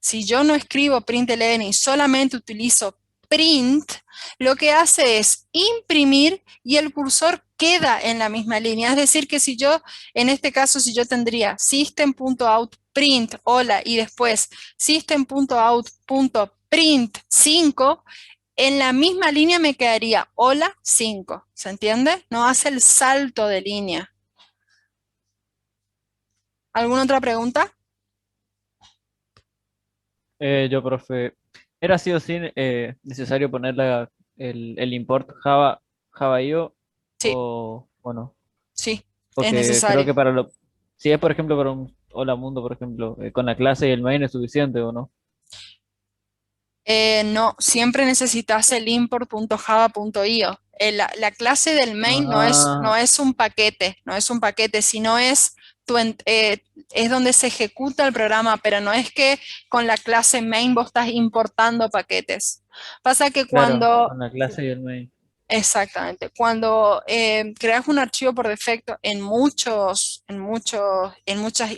si yo no escribo println y solamente utilizo print, lo que hace es imprimir y el cursor queda en la misma línea. Es decir, que si yo, en este caso, si yo tendría system.out.print, hola, y después system.out.print 5, en la misma línea me quedaría hola 5. ¿Se entiende? No hace el salto de línea. ¿Alguna otra pregunta? Yo, profe, ¿era sí o sí necesario poner el import Java.io Sí, o no? sí, es Porque creo necesario. que si es por ejemplo para un Hola Mundo, por ejemplo, con la clase y el main es suficiente o no. No, siempre necesitas el import.java.io. La clase del main no Ah, es un paquete, no es un paquete, sino es, es donde se ejecuta el programa, pero no es que con la clase main vos estás importando paquetes. Pasa que claro, cuando con la clase y el main. exactamente. Cuando creas un archivo por defecto en muchas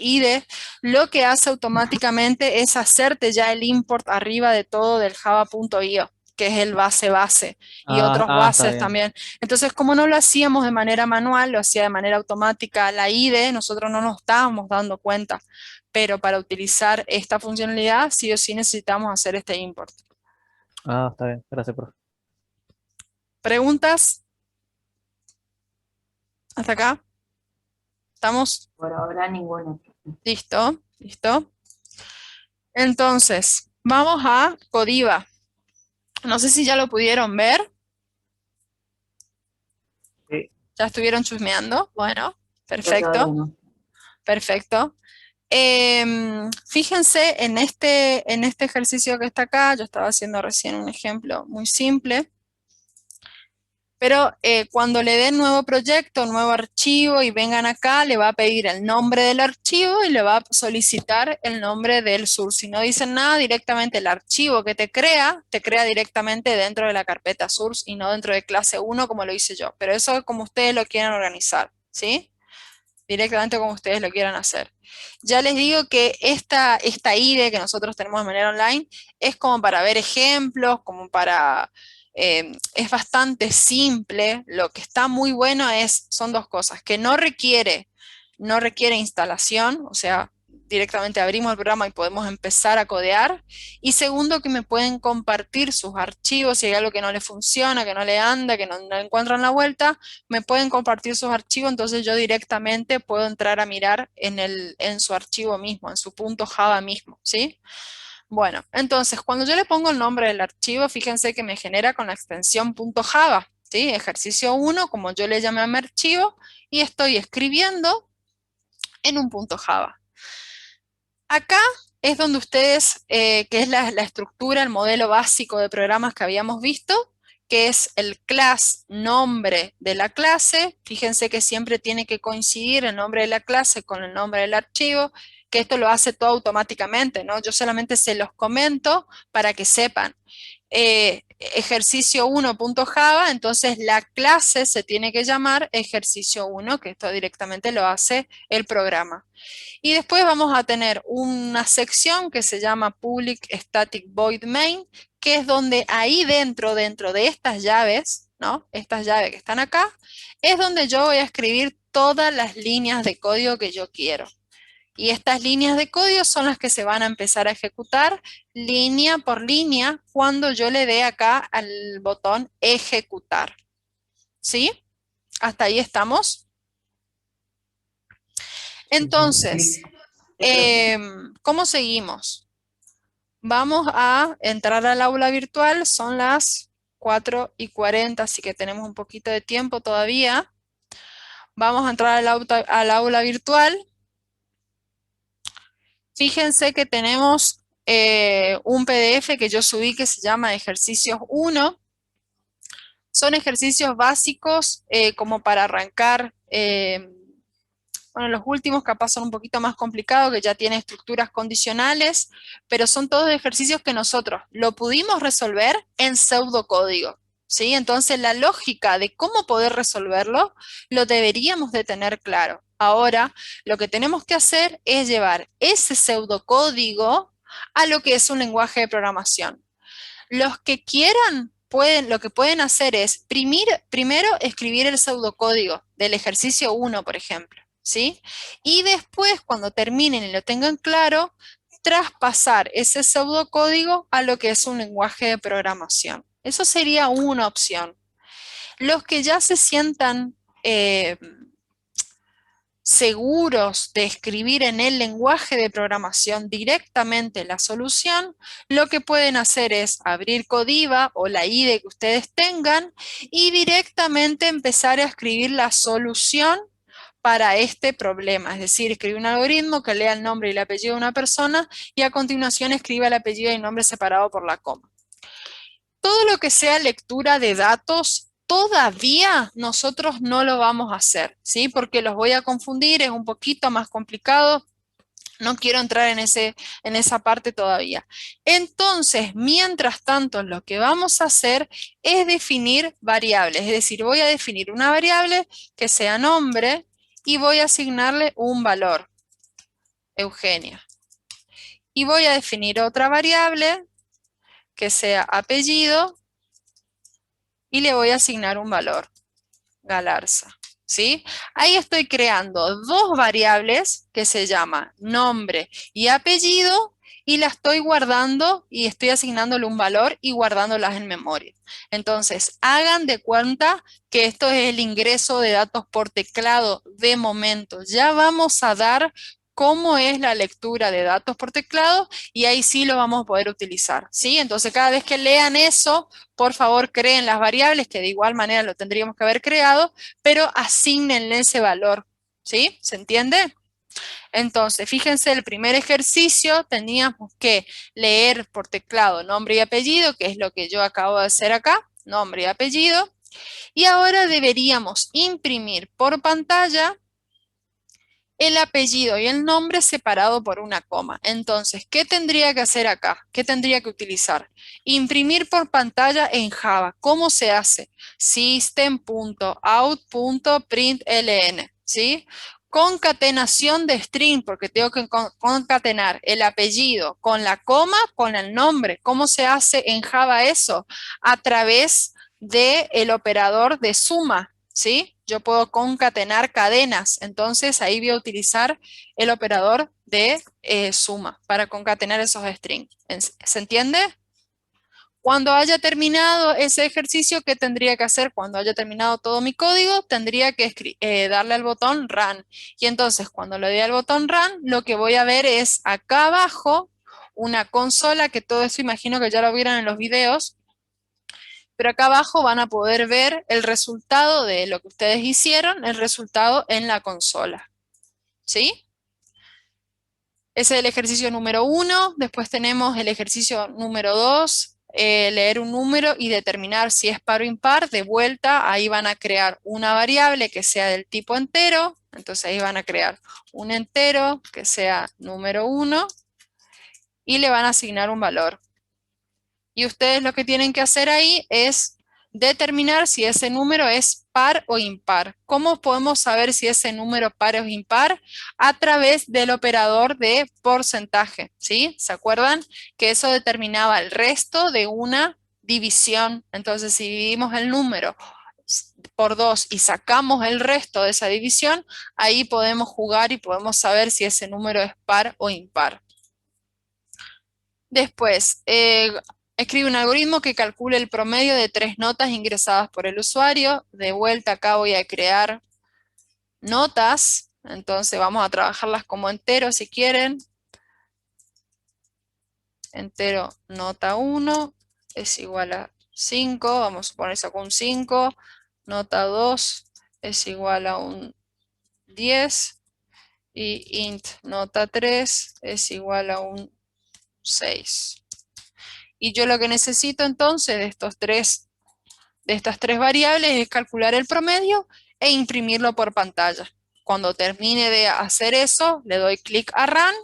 IDE, lo que hace automáticamente es hacerte ya el import arriba de todo del java.io, que es el base, y otros Está bases bien. también. Entonces, como no lo hacíamos de manera manual, lo hacía de manera automática la IDE, nosotros no nos estábamos dando cuenta. Pero para utilizar esta funcionalidad, sí o sí necesitamos hacer este import. Está bien. Gracias, profe. ¿Preguntas? ¿Hasta acá? ¿Estamos? Por ahora ninguno. Listo, listo. Entonces, vamos a Codiva. No sé si ya lo pudieron ver. Sí. ¿Ya estuvieron chusmeando? Bueno, Yo todavía perfecto, no. perfecto. Fíjense en este ejercicio que está acá. Yo estaba haciendo recién un ejemplo muy simple. Pero cuando le den nuevo proyecto, nuevo archivo y vengan acá, le va a pedir el nombre del archivo y le va a solicitar el nombre del source. Si no dicen nada, directamente el archivo que te crea directamente dentro de la carpeta source y no dentro de clase 1 como lo hice yo. Pero eso es como ustedes lo quieran organizar, ¿sí? Directamente como ustedes lo quieran hacer. Ya les digo que esta IDE que nosotros tenemos de manera online es como para ver ejemplos, como para... es bastante simple. Lo que está muy bueno son dos cosas, que no requiere instalación, o sea, directamente abrimos el programa y podemos empezar a codear. Y segundo, que me pueden compartir sus archivos, si hay algo que no les funciona, que no le anda, que no encuentran la vuelta, me pueden compartir sus archivos, entonces yo directamente puedo entrar a mirar en su archivo mismo, en su punto Java mismo, ¿sí? Bueno, entonces cuando yo le pongo el nombre del archivo, fíjense que me genera con la extensión .java, ¿sí? Ejercicio 1, como yo le llamé a mi archivo, y estoy escribiendo en un punto Java. Acá es donde ustedes, que es la estructura, el modelo básico de programas que habíamos visto, que es el class nombre de la clase. Fíjense que siempre tiene que coincidir el nombre de la clase con el nombre del archivo, que esto lo hace todo automáticamente, ¿no? Yo solamente se los comento para que sepan. Ejercicio 1.java, entonces la clase se tiene que llamar ejercicio 1, que esto directamente lo hace el programa. Y después vamos a tener una sección que se llama Public Static Void Main, que es donde ahí dentro de estas llaves, ¿no? Estas llaves que están acá, es donde yo voy a escribir todas las líneas de código que yo quiero. Y estas líneas de código son las que se van a empezar a ejecutar línea por línea cuando yo le dé acá al botón ejecutar. ¿Sí? ¿Hasta ahí estamos? Entonces, ¿cómo seguimos? Vamos a entrar al aula virtual, son las 4:40, así que tenemos un poquito de tiempo todavía. Vamos a entrar al aula virtual. Fíjense que tenemos un PDF que yo subí que se llama Ejercicios 1. Son ejercicios básicos como para arrancar. Bueno, los últimos capaz son un poquito más complicados, que ya tienen estructuras condicionales, pero son todos ejercicios que nosotros lo pudimos resolver en pseudocódigo, ¿sí? Entonces la lógica de cómo poder resolverlo lo deberíamos de tener claro. Ahora, lo que tenemos que hacer es llevar ese pseudocódigo a lo que es un lenguaje de programación. Los que quieran, lo que pueden hacer es primero escribir el pseudocódigo del ejercicio 1, por ejemplo, ¿sí? Y después, cuando terminen y lo tengan claro, traspasar ese pseudocódigo a lo que es un lenguaje de programación. Eso sería una opción. Los que ya se sientan seguros de escribir en el lenguaje de programación directamente la solución, lo que pueden hacer es abrir Codiva o la IDE que ustedes tengan y directamente empezar a escribir la solución para este problema, es decir, escribir un algoritmo que lea el nombre y el apellido de una persona y a continuación escriba el apellido y nombre separado por la coma. Todo lo que sea lectura de datos, todavía nosotros no lo vamos a hacer, ¿sí? Porque los voy a confundir, es un poquito más complicado. No quiero entrar en esa parte todavía. Entonces, mientras tanto, lo que vamos a hacer es definir variables. Es decir, voy a definir una variable que sea nombre y voy a asignarle un valor, Eugenia. Y voy a definir otra variable que sea apellido y le voy a asignar un valor, Galarza. ¿Sí? Ahí estoy creando dos variables que se llaman nombre y apellido y las estoy guardando y estoy asignándole un valor y guardándolas en memoria. Entonces, hagan de cuenta que esto es el ingreso de datos por teclado de momento. Ya vamos a dar cómo es la lectura de datos por teclado y ahí sí lo vamos a poder utilizar, ¿sí? Entonces, cada vez que lean eso, por favor creen las variables, que de igual manera lo tendríamos que haber creado, pero asignenle ese valor, ¿sí? ¿Se entiende? Entonces, fíjense, el primer ejercicio teníamos que leer por teclado nombre y apellido, que es lo que yo acabo de hacer acá, nombre y apellido, y ahora deberíamos imprimir por pantalla el apellido y el nombre separado por una coma. Entonces, ¿qué tendría que hacer acá? ¿Qué tendría que utilizar? Imprimir por pantalla en Java. ¿Cómo se hace? System.out.println, ¿sí? Concatenación de string, porque tengo que concatenar el apellido con la coma, con el nombre. ¿Cómo se hace en Java eso? A través del operador de suma, ¿sí? Yo puedo concatenar cadenas, entonces ahí voy a utilizar el operador de suma para concatenar esos strings. ¿Se entiende? Cuando haya terminado ese ejercicio, ¿qué tendría que hacer? Cuando haya terminado todo mi código, tendría que darle al botón Run. Y entonces, cuando le dé al botón Run, lo que voy a ver es acá abajo una consola, que todo eso imagino que ya lo vieron en los videos, pero acá abajo van a poder ver el resultado de lo que ustedes hicieron, el resultado en la consola. ¿Sí? Ese es el ejercicio número 1. Después tenemos el ejercicio número 2, leer un número y determinar si es par o impar. De vuelta, ahí van a crear una variable que sea del tipo entero. Entonces ahí van a crear un entero que sea número 1 y le van a asignar un valor. Y ustedes lo que tienen que hacer ahí es determinar si ese número es par o impar. ¿Cómo podemos saber si ese número par o impar? A través del operador de porcentaje, ¿sí? ¿Se acuerdan? Que eso determinaba el resto de una división. Entonces, si dividimos el número por 2 y sacamos el resto de esa división, ahí podemos jugar y podemos saber si ese número es par o impar. Después, escribe un algoritmo que calcule el promedio de 3 notas ingresadas por el usuario. De vuelta acá voy a crear notas, entonces vamos a trabajarlas como entero si quieren. Entero nota 1 es igual a 5, vamos a suponer sacó un 5, nota 2 es igual a un 10 y int nota 3 es igual a un 6. Y yo lo que necesito entonces de estas tres variables es calcular el promedio e imprimirlo por pantalla. Cuando termine de hacer eso, le doy clic a Run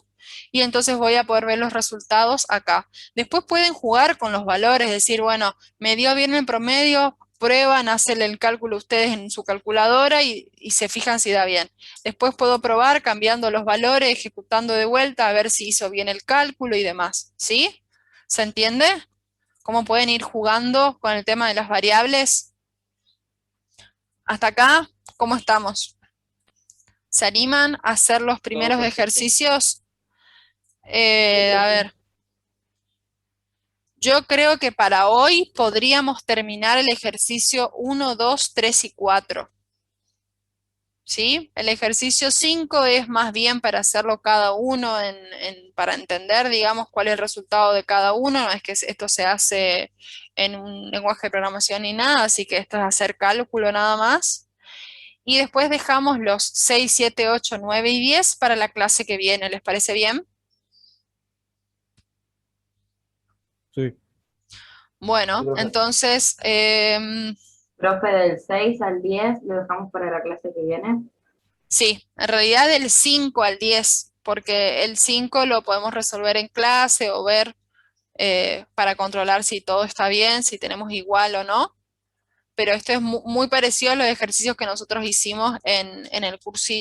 y entonces voy a poder ver los resultados acá. Después pueden jugar con los valores, decir, bueno, me dio bien el promedio, prueban, hacen el cálculo ustedes en su calculadora y se fijan si da bien. Después puedo probar cambiando los valores, ejecutando de vuelta, a ver si hizo bien el cálculo y demás. ¿Sí? ¿Se entiende? ¿Cómo pueden ir jugando con el tema de las variables? Hasta acá, ¿cómo estamos? ¿Se animan a hacer los primeros perfecto. ejercicios? A ver. Yo creo que para hoy podríamos terminar el ejercicio 1, 2, 3 y 4. ¿Sí? El ejercicio 5 es más bien para hacerlo cada uno, para entender, digamos, cuál es el resultado de cada uno. No es que esto se hace en un lenguaje de programación ni nada, así que esto es hacer cálculo nada más. Y después dejamos los 6, 7, 8, 9 y 10 para la clase que viene. ¿Les parece bien? Sí. Bueno, entonces... Profe, del 6 al 10 lo dejamos para la clase que viene. sí, en realidad del 5 al 10, porque el 5 lo podemos resolver en clase o ver para controlar si todo está bien, si tenemos igual o no. Pero esto es muy parecido a los ejercicios que nosotros hicimos en el cursillo.